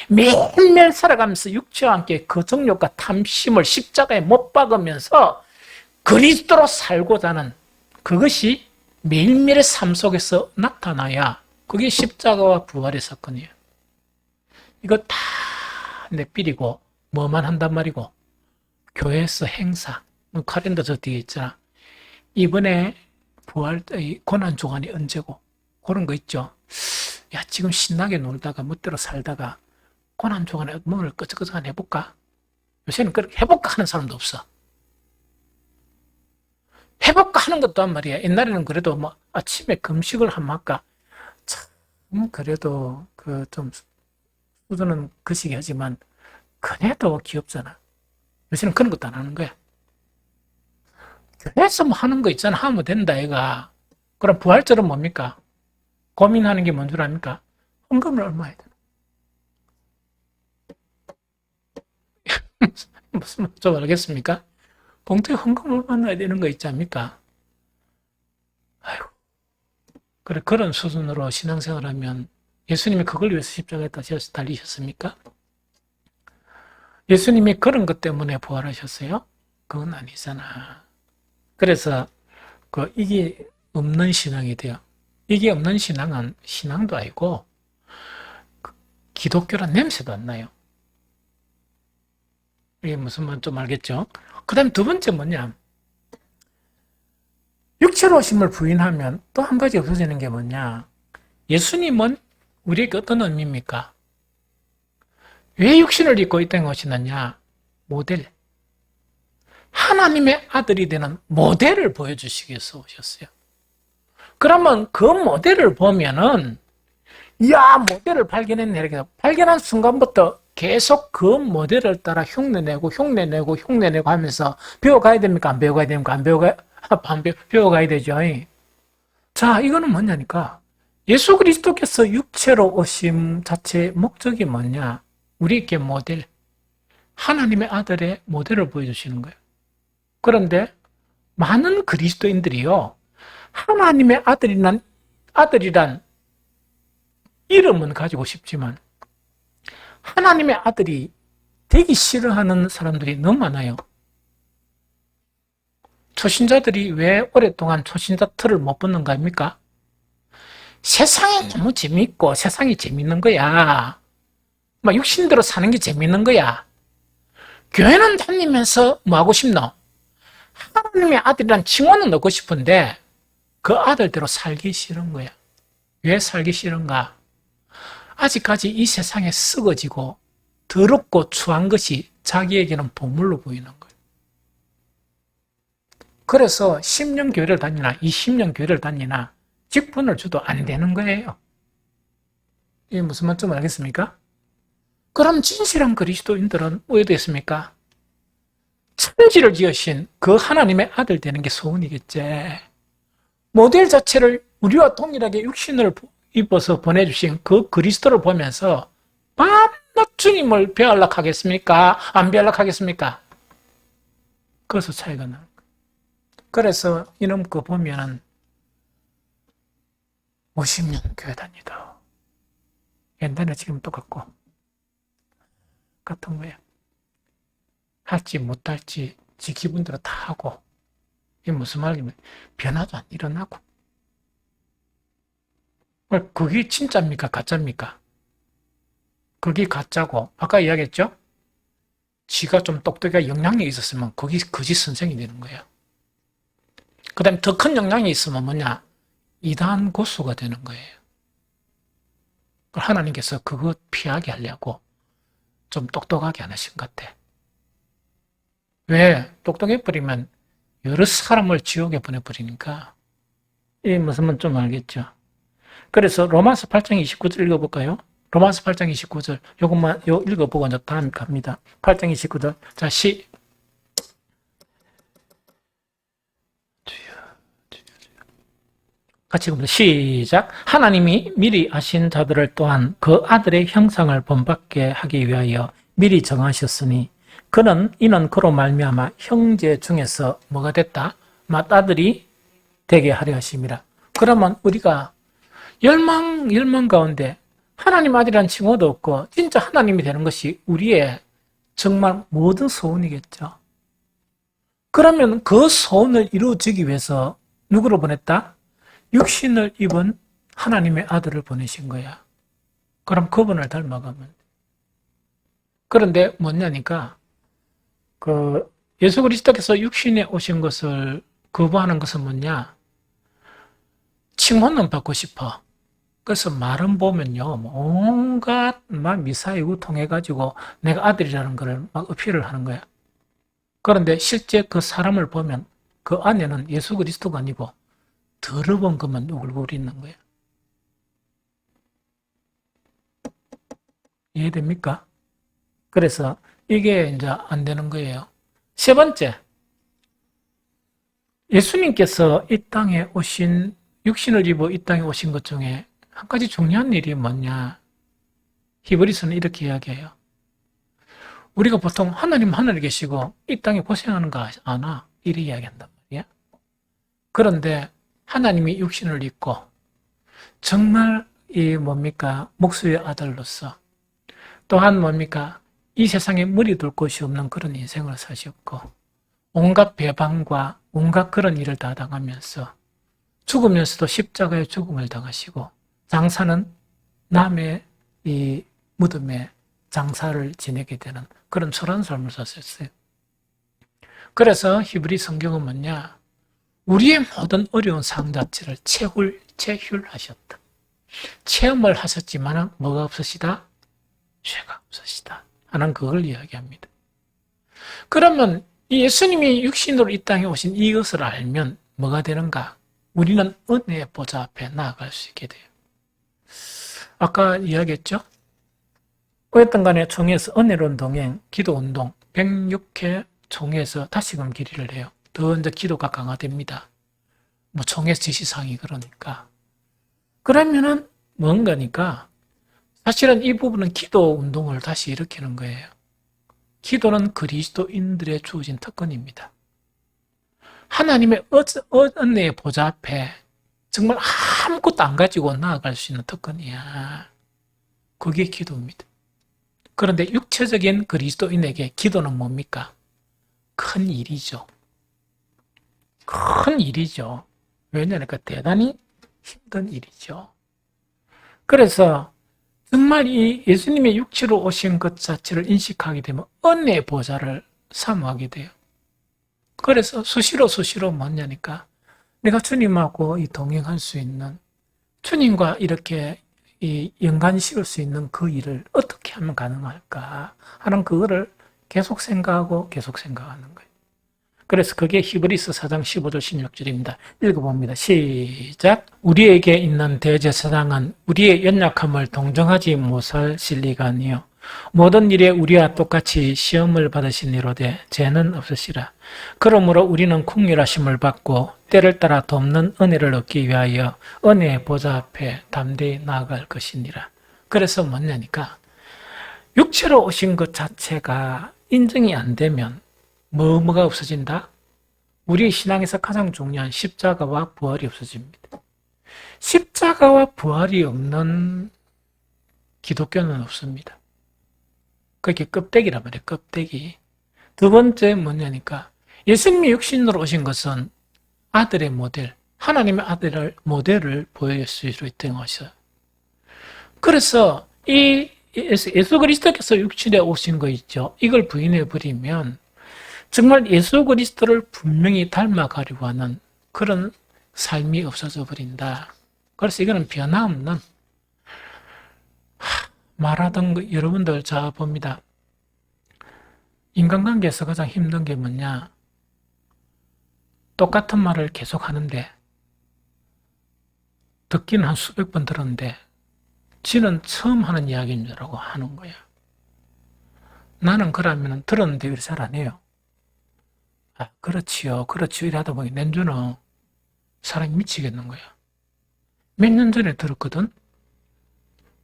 매일매일 살아가면서 육체와 함께 그 정욕과 탐심을 십자가에 못 박으면서 그리스도로 살고자 하는 그것이 매일매일의 삶 속에서 나타나야 그게 십자가와 부활의 사건이에요. 이거 다 내삘이고 뭐만 한단 말이고 교회에서 행사, 카렌더 저 뒤에 있잖아. 이번에 부활, 고난 주간이 언제고 그런 거 있죠. 야, 지금 신나게 놀다가 멋대로 살다가 고난 주간에 뭐를 끄적끄적한 해볼까? 요새는 그렇게 해볼까 하는 사람도 없어. 해볼까 하는 것도 한 말이야. 옛날에는 그래도 뭐 아침에 금식을 한번 할까? 참 그래도 그 좀 수준은 거시기 하지만 그래도 귀엽잖아. 요새는 그런 것도 안 하는 거야. 교회에서 뭐 하는 거 있잖아. 하면 된다 얘가. 그럼 부활절은 뭡니까? 고민하는 게 뭔 줄 압니까? 헌금을 얼마 해야 되나? 무슨 말 좀 알겠습니까? 봉투에 헌금을 얼마 넣어야 되는 거 있지 않습니까? 아이고. 그래, 그런 수준으로 신앙생활 하면 예수님이 그걸 위해서 십자가에 달리셨습니까? 예수님이 그런 것 때문에 부활하셨어요? 그건 아니잖아. 그래서 이게 없는 신앙이 돼요. 이게 없는 신앙은 신앙도 아니고 기독교란 냄새도 안 나요. 이게 무슨 말 좀 알겠죠? 그 다음에 두 번째 뭐냐? 육체로 오심을 부인하면 또 한 가지 없어지는 게 뭐냐? 예수님은 우리에게 어떤 의미입니까? 왜 육신을 입고 이 땅에 오시느냐? 모델. 하나님의 아들이 되는 모델을 보여주시기 위해서 오셨어요. 그러면 그 모델을 보면은, 야, 모델을 발견했네. 이렇게 발견한 순간부터 계속 그 모델을 따라 흉내내고 하면서 배워가야 됩니까? 안 배워가야 됩니까? 배워가야 되죠. 자, 이거는 뭐냐니까. 예수 그리스도께서 육체로 오심 자체의 목적이 뭐냐? 우리에게 모델, 하나님의 아들의 모델을 보여주시는 거예요. 그런데 많은 그리스도인들이요, 하나님의 아들이란 이름은 가지고 싶지만 하나님의 아들이 되기 싫어하는 사람들이 너무 많아요. 초신자들이 왜 오랫동안 초신자 틀을 못 붙는가 합니까? 세상이 너무 재미있고 세상이 재밌는 거야. 막 육신대로 사는 게 재밌는 거야. 교회는 다니면서 뭐 하고 싶노? 하나님의 아들이란 칭호는 넣고 싶은데 그 아들대로 살기 싫은 거야. 왜 살기 싫은가? 아직까지 이 세상에 썩어지고 더럽고 추한 것이 자기에게는 보물로 보이는 거예요. 그래서 10년 교회를 다니나 20년 교회를 다니나 직분을 줘도 안 되는 거예요. 이게 무슨 말인지 알겠습니까? 그럼 진실한 그리스도인들은 왜 됐습니까? 천지를 지으신 그 하나님의 아들 되는 게 소원이겠지. 모델 자체를 우리와 동일하게 육신을 입어서 보내주신 그 그리스도를 보면서 밤낮 주님을 배우려고 하겠습니까? 안 배우려고 하겠습니까? 그래서 차이가 나는 거예요. 그래서 이놈 거 보면은 50년 교회 다니다. 옛날에 지금 똑같고 같은 거예요. 할지 못할지 지 기분대로 다 하고, 이게 무슨 말이냐면 변화도 안 일어나고. 그게 진짜입니까? 가짜입니까? 그게 가짜고, 아까 이야기했죠? 지가 좀 똑똑하게 영향력이 있었으면 그게 거짓 선생이 되는 거예요. 그 다음에 더 큰 영향이 있으면 뭐냐? 이단 고수가 되는 거예요. 하나님께서 그거 피하게 하려고 좀 똑똑하게 안 하신 것 같아. 왜? 똑똑해버리면 여러 사람을 지옥에 보내버리니까. 이 무슨 말 좀 알겠죠? 그래서 로마서 8장 29절 읽어볼까요? 로마서 8장 29절 요것만 읽어보고 이제 다음 갑니다. 8장 29절 자 같이 봅니다. 시작. 하나님이 미리 아신 자들을 또한 그 아들의 형상을 본받게 하기 위하여 미리 정하셨으니 이는 그로 말미암아 형제 중에서 뭐가 됐다? 맏아들이 되게 하려 하심이라. 그러면 우리가 열망 가운데 하나님 아들이라는 칭호도 없고 진짜 하나님이 되는 것이 우리의 정말 모든 소원이겠죠. 그러면 그 소원을 이루어지기 위해서 누구를 보냈다? 육신을 입은 하나님의 아들을 보내신 거야. 그럼 그분을 닮아가면. 그런데 뭐냐니까 예수 그리스도께서 육신에 오신 것을 거부하는 것은 뭐냐? 칭호는 받고 싶어. 그래서 말은 보면요, 온갖 막 미사이고 통해가지고 내가 아들이라는 걸 막 어필을 하는 거야. 그런데 실제 그 사람을 보면 그 안에는 예수 그리스도가 아니고 더러운 것만 울고 있는 거예요. 이해됩니까? 그래서 이게 이제 안 되는 거예요. 세 번째, 예수님께서 이 땅에 오신, 육신을 입어 이 땅에 오신 것 중에 한 가지 중요한 일이 뭐냐? 히브리서는 이렇게 이야기해요. 우리가 보통 하나님 하늘에 계시고 이 땅에 고생하는 거 아나? 이렇게 이야기한단 말이야. 그런데 하나님이 육신을 입고 정말 이 뭡니까? 목수의 아들로서 또한 뭡니까? 이 세상에 머리 둘 곳이 없는 그런 인생을 사셨고 온갖 배반과 온갖 그런 일을 다 당하면서 죽으면서도 십자가의 죽음을 당하시고 장사는 남의 이 무덤에 장사를 지내게 되는 그런 초라한 삶을 사셨어요. 그래서 히브리 성경은 뭐냐? 우리의 모든 어려운 상황 자체를 체휼하셨다. 체험을 하셨지만 뭐가 없으시다? 죄가 없으시다. 하는 그걸 이야기합니다. 그러면 이 예수님이 육신으로 이 땅에 오신 이것을 알면 뭐가 되는가? 우리는 은혜의 보좌 앞에 나아갈 수 있게 돼요. 아까 이야기했죠? 어쨌든 간에 총회에서 은혜로운 동행, 기도운동 106회 총회에서 다시금 기리를 해요. 더 이제 기도가 강화됩니다. 뭐 총회 지시사항이 그러니까. 그러면은 뭔가니까 사실은 이 부분은 기도 운동을 다시 일으키는 거예요. 기도는 그리스도인들의 주어진 특권입니다. 하나님의 은혜의 보좌 앞에 정말 아무것도 안 가지고 나아갈 수 있는 특권이야. 그게 기도입니다. 그런데 육체적인 그리스도인에게 기도는 뭡니까? 큰 일이죠. 큰 일이죠. 왜냐하면 대단히 힘든 일이죠. 그래서 정말 이 예수님의 육체로 오신 것 자체를 인식하게 되면 은혜의 보좌를 사모하게 돼요. 그래서 수시로 뭐냐니까 내가 주님하고 이 동행할 수 있는 주님과 이렇게 이 연관이 씌울 수 있는 그 일을 어떻게 하면 가능할까 하는 그거를 계속 생각하는 거예요. 그래서 그게 히브리서 4장 15절 16절입니다. 읽어봅니다. 시작. 우리에게 있는 대제사장은 우리의 연약함을 동정하지 못할 진리가 아니요 모든 일에 우리와 똑같이 시험을 받으시니로되 죄는 없으시라. 그러므로 우리는 긍휼하심을 받고 때를 따라 돕는 은혜를 얻기 위하여 은혜의 보좌 앞에 담대히 나아갈 것이니라. 그래서 뭐냐니까 육체로 오신 것 자체가 인정이 안 되면 뭐가 없어진다? 우리 신앙에서 가장 중요한 십자가와 부활이 없어집니다. 십자가와 부활이 없는 기독교는 없습니다. 그게 껍데기란 말이에요. 껍데기. 두 번째 뭐냐니까 예수님이 육신으로 오신 것은 아들의 모델, 하나님의 아들의 모델을 보여줄 수 있던 것이요. 그래서 이 예수 그리스도께서 육신에 오신 거 있죠. 이걸 부인해 버리면 정말 예수 그리스도를 분명히 닮아가려고 하는 그런 삶이 없어져 버린다. 그래서 이거는 변함없는 말하던 거 여러분들 자 봅니다. 인간관계에서 가장 힘든 게 뭐냐? 똑같은 말을 계속 하는데 듣기는 한 수백 번 들었는데 지는 처음 하는 이야기인 줄 알고 하는 거야. 나는 그러면 들었는데 왜 잘 안 해요? 아, 그렇지요. 그렇지요. 이러다 보니 낸주는 사람이 미치겠는 거야. 몇 년 전에 들었거든?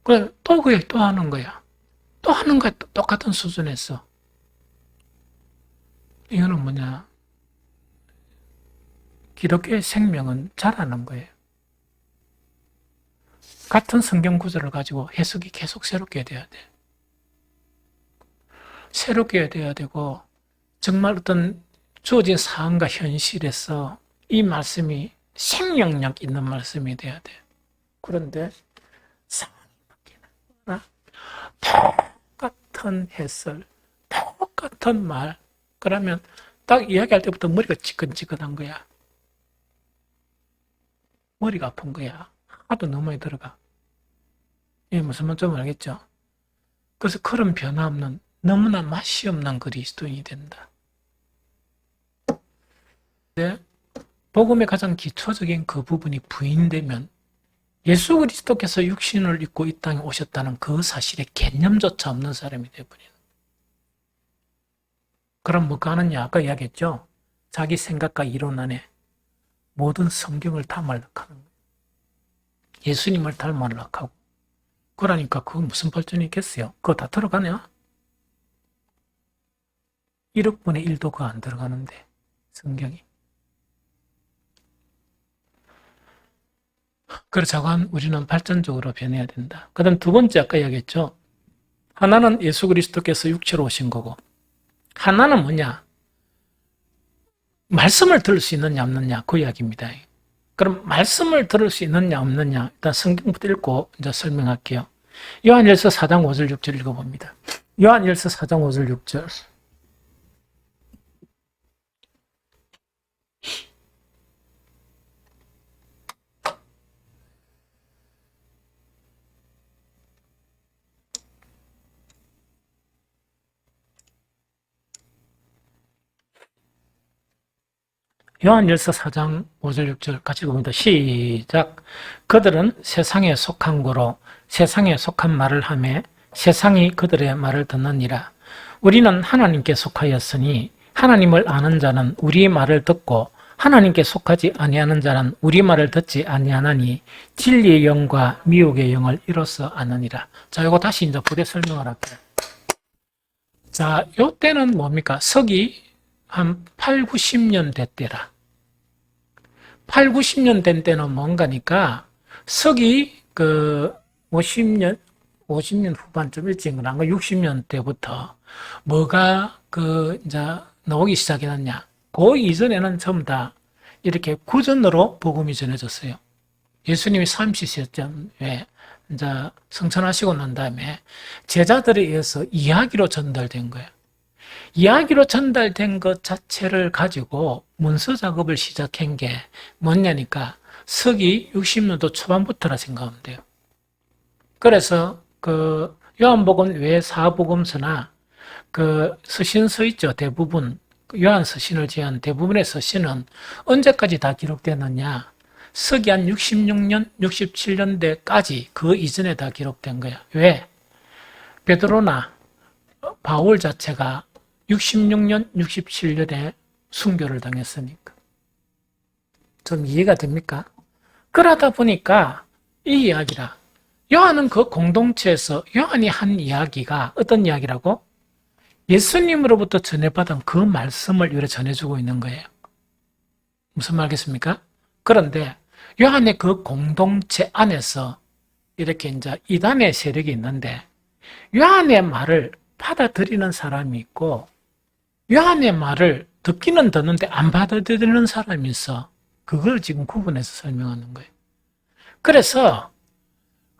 그래, 또 하는 거야. 또 하는 거야. 똑같은 수준에서. 이거는 뭐냐? 기독교의 생명은 자라는 거예요. 같은 성경 구절을 가지고 해석이 계속 새롭게 돼야 돼. 새롭게 돼야 되고, 정말 어떤 주어진 상황과 현실에서 이 말씀이 생명력 있는 말씀이 돼야 돼. 그런데 상황이 바뀌나? 똑같은 해설, 똑같은 말. 그러면 딱 이야기할 때부터 머리가 지끈지끈한 거야. 머리가 아픈 거야. 하도 너무 많이 들어가. 이게 무슨 말인지 알겠죠? 그래서 그런 변화 없는, 너무나 맛이 없는 그리스도인이 된다. 근데 복음의 가장 기초적인 그 부분이 부인되면 예수 그리스도께서 육신을 입고 이 땅에 오셨다는 그 사실의 개념조차 없는 사람이 되어버려요. 그럼 뭐가 하느냐? 아까 이야기했죠? 자기 생각과 이론 안에 모든 성경을 다 말락하는 거예요. 예수님을 다 말락하고. 그러니까 그건 무슨 발전이 있겠어요? 그거 다 들어가냐? 1억분의 1도 그거 안 들어가는데 성경이. 그렇자고 우리는 발전적으로 변해야 된다. 그 다음 두 번째 아까 이야기했죠. 하나는 예수 그리스도께서 육체로 오신 거고 하나는 뭐냐? 말씀을 들을 수 있느냐 없느냐 그 이야기입니다. 그럼 말씀을 들을 수 있느냐 없느냐 일단 성경부터 읽고 이제 설명할게요. 요한일서 4장 5절 6절 읽어봅니다. 요한일서 4장 5절 6절 요한일서 4장 5절 6절 같이 봅니다. 시작. 그들은 세상에 속한 거로 세상에 속한 말을 하며 세상이 그들의 말을 듣느니라. 우리는 하나님께 속하였으니 하나님을 아는 자는 우리의 말을 듣고 하나님께 속하지 아니하는 자는 우리 말을 듣지 아니하나니 진리의 영과 미혹의 영을 이로써 아느니라. 자, 이거 다시 이제 부대 설명을 할게요. 자, 요 때는 뭡니까? 서기 한 8, 90년대 때라. 8, 90년 된 때는 뭔가니까 서기 50년 후반쯤 일찍 그런 거 60년대부터 뭐가 이제 나오기 시작했느냐. 그 이전에는 전부 다 이렇게 구전으로 복음이 전해졌어요. 예수님이 30시쯤에 이제 성천하시고 난 다음에 제자들에 의해서 이야기로 전달된 거예요. 이야기로 전달된 것 자체를 가지고 문서 작업을 시작한 게 뭐냐니까 서기 60년도 초반부터라 생각하면 돼요. 그래서 요한복음 외 사복음서나 서신서 있죠. 대부분 요한 서신을 제한 대부분의 서신은 언제까지 다 기록되느냐? 서기 한 66년, 67년대까지 그 이전에 다 기록된 거야. 왜? 베드로나 바울 자체가 66년, 67년에 순교를 당했으니까. 좀 이해가 됩니까? 그러다 보니까 이 이야기라. 요한은 그 공동체에서 요한이 한 이야기가 어떤 이야기라고? 예수님으로부터 전해받은 그 말씀을 이렇게 전해주고 있는 거예요. 무슨 말겠습니까? 그런데 요한의 그 공동체 안에서 이렇게 이제 이단의 세력이 있는데 요한의 말을 받아들이는 사람이 있고 요한의 말을 듣기는 듣는데 안 받아들이는 사람이 있어. 그걸 지금 구분해서 설명하는 거예요. 그래서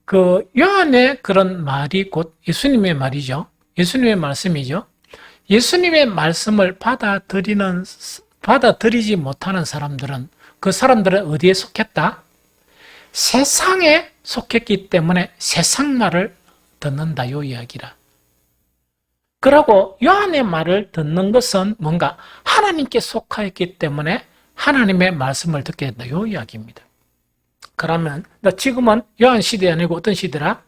그 요한의 그런 말이 곧 예수님의 말이죠. 예수님의 말씀이죠. 예수님의 말씀을 받아들이지 못하는 사람들은 그 사람들은 어디에 속했다? 세상에 속했기 때문에 세상 말을 듣는다, 요 이야기라. 그러고 요한의 말을 듣는 것은 뭔가 하나님께 속하였기 때문에 하나님의 말씀을 듣게 된다, 요 이야기입니다. 그러면 지금은 요한 시대 아니고 어떤 시대라?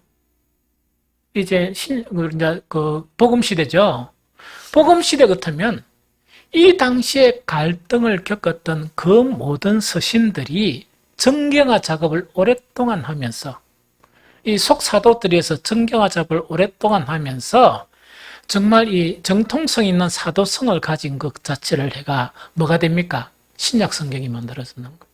이제 그 복음 시대죠. 복음 시대 같으면 이 당시에 갈등을 겪었던 그 모든 서신들이 정경화 작업을 오랫동안 하면서 이 속사도들에서 정경화 작업을 오랫동안 하면서 정말 이 정통성 있는 사도성을 가진 것 자체를 해가 뭐가 됩니까? 신약 성경이 만들어지는 거.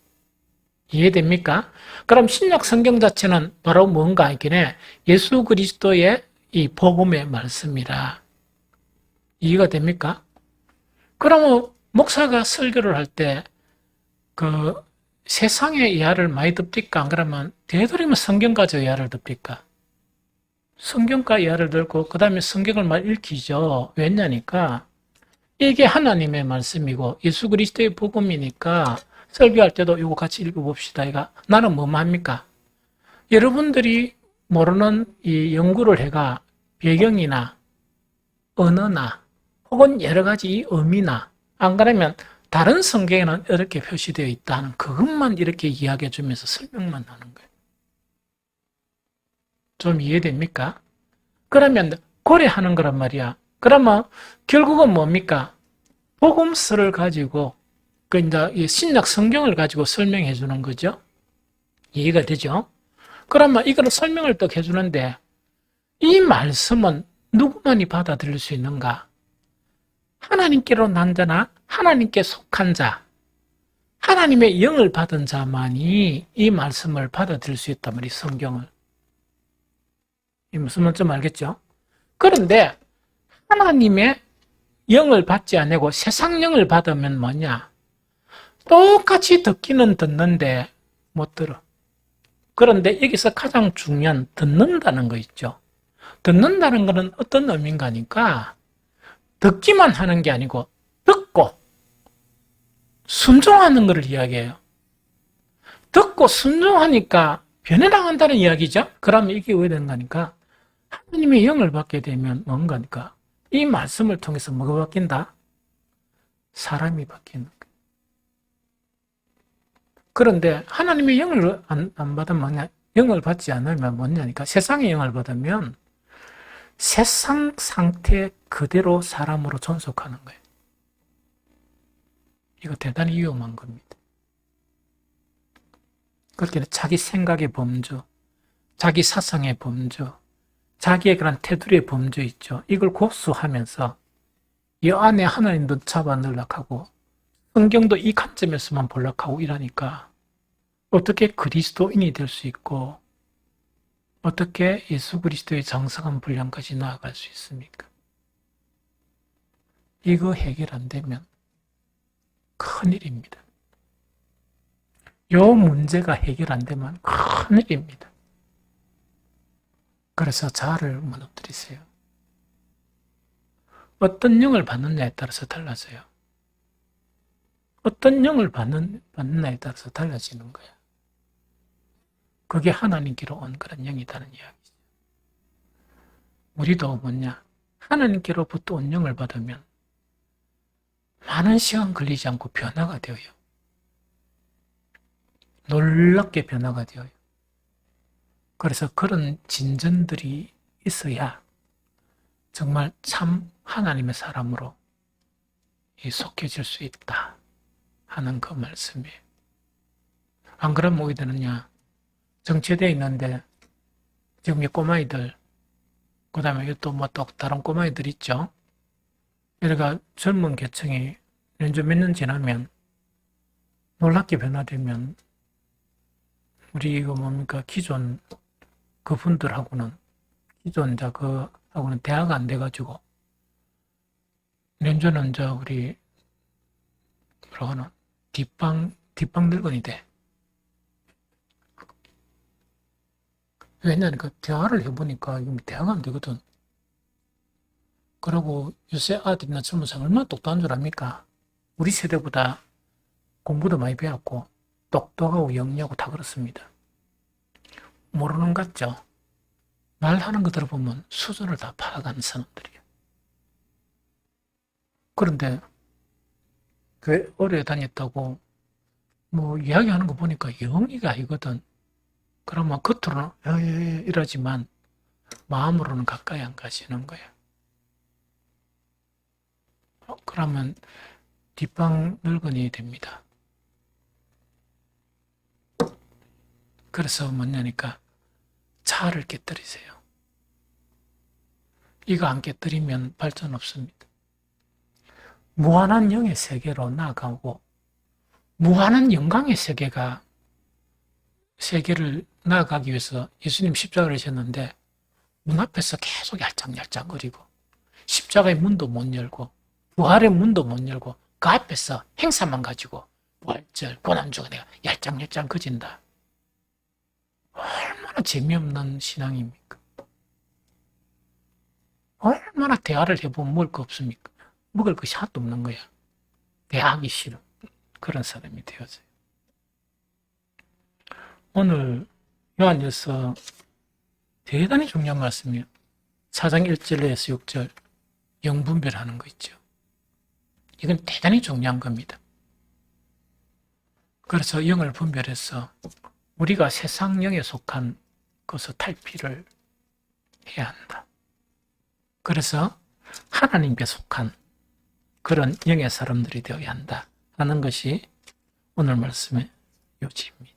이해됩니까? 그럼 신약 성경 자체는 바로 뭔가 하기에 예수 그리스도의 이 복음의 말씀이라. 이해가 됩니까? 그러면 목사가 설교를 할 때 그 세상의 이하를 많이 듣습니까? 안 그러면 되도록이면 성경까지 이하를 듣습니까? 성경과 이하를 듣고 그 다음에 성경을 막 읽히죠. 왜냐니까 이게 하나님의 말씀이고 예수 그리스도의 복음이니까 설교할 때도 이거 같이 읽어봅시다. 나는 뭐만 합니까? 여러분들이 모르는 이 연구를 해가 배경이나 언어나 혹은 여러 가지 의미나 안 그러면 다른 성경에는 이렇게 표시되어 있다는 그것만 이렇게 이야기해 주면서 설명만 하는 거예요. 좀 이해됩니까? 그러면 고려하는 거란 말이야. 그러면 결국은 뭡니까? 복음서를 가지고 그 이제 신약 성경을 가지고 설명해 주는 거죠. 이해가 되죠? 그러면 이거를 설명을 또 해주는데 이 말씀은 누구만이 받아들일 수 있는가? 하나님께로 난 자나 하나님께 속한 자, 하나님의 영을 받은 자만이 이 말씀을 받아들일 수 있단 말이에요. 성경을. 이 무슨 말인지 좀 알겠죠? 그런데 하나님의 영을 받지 않고 세상 영을 받으면 뭐냐? 똑같이 듣기는 듣는데 못 들어. 그런데 여기서 가장 중요한 듣는다는 거 있죠. 듣는다는 것은 어떤 의미인가 하니까 듣기만 하는 게 아니고 듣고 순종하는 것을 이야기해요. 듣고 순종하니까 변해나간다는 이야기죠. 그러면 이게 왜 되는 거니까 하나님의 영을 받게 되면 뭔가니까 이 말씀을 통해서 뭐가 바뀐다? 사람이 바뀌는 거예요. 그런데 하나님의 영을 안 받으면 뭐냐? 영을 받지 않으면 뭐냐니까 세상의 영을 받으면 세상 상태 그대로 사람으로 존속하는 거예요. 이거 대단히 위험한 겁니다. 그렇게 자기 생각의 범주, 자기 사상의 범주, 자기의 그런 테두리의 범주 있죠. 이걸 고수하면서 이 안에 하나님도 잡아넣으려고 성경도 이 관점에서만 보려고 이러니까 어떻게 그리스도인이 될 수 있고 어떻게 예수 그리스도의 장성한 분량까지 나아갈 수 있습니까? 이거 해결 안 되면 큰일입니다. 요 문제가 해결 안 되면 큰일입니다. 그래서 자아를 무너뜨리세요. 어떤 영을 받느냐에 따라서 달라져요. 어떤 영을 받느냐에 따라서 달라지는 거야. 그게 하나님께로 온 그런 영이라는 이야기죠. 우리도 뭐냐? 하나님께로부터 온 영을 받으면 많은 시간 걸리지 않고 변화가 되어요. 놀랍게 변화가 되어요. 그래서 그런 진전들이 있어야 정말 참 하나님의 사람으로 속해질 수 있다 하는 그 말씀이에요. 안 그러면 뭐게 되느냐? 정체되어 있는데 지금 이 꼬마이들 그 다음에 또 뭐 또 다른 꼬마이들 있죠. 그러니까 젊은 계층이 연주 몇 년 지나면 놀랍게 변화되면 우리 이거 뭡니까 기존 그분들하고는 기존 그하고는 대화가 안 돼가지고 연주는 우리 그러고는 뒷방 늙은이 돼. 왜냐면 그 대화를 해보니까 대화가 안 되거든. 그리고 요새 아들이나 젊은 사람 얼마나 똑똑한 줄 압니까? 우리 세대보다 공부도 많이 배웠고 똑똑하고 영리하고 다 그렇습니다. 모르는 것 같죠? 말하는 거 들어보면 수준을 다 파악하는 사람들이에요. 그런데 교회 오래 다녔다고 뭐 이야기하는 거 보니까 영리가 아니거든. 그러면 겉으로는 이러지만 마음으로는 가까이 안 가시는 거야. 그러면 뒷방 늙은이 됩니다. 그래서 뭐냐니까 차를 깨뜨리세요. 이거 안 깨뜨리면 발전 없습니다. 무한한 영의 세계로 나아가고 무한한 영광의 세계를 나아가기 위해서 예수님 십자가를 지셨는데 문 앞에서 계속 얄짱얄짱거리고 십자가의 문도 못 열고 부활의 문도 못 열고 그 앞에서 행사만 가지고 부활절, 고난주가 내가 얄짱얄짱 거진다. 얼마나 재미없는 신앙입니까? 얼마나 대화를 해보면 먹을 거 없습니까? 먹을 것이 하나도 없는 거야. 대화하기 싫은 그런 사람이 되었어요. 오늘 요한일서 대단히 중요한 말씀이에요. 4장 1절에서 6절 영분별하는 거 있죠. 이건 대단히 중요한 겁니다. 그래서 영을 분별해서 우리가 세상 영에 속한 것을 탈피를 해야 한다. 그래서 하나님께 속한 그런 영의 사람들이 되어야 한다 하는 것이 오늘 말씀의 요지입니다.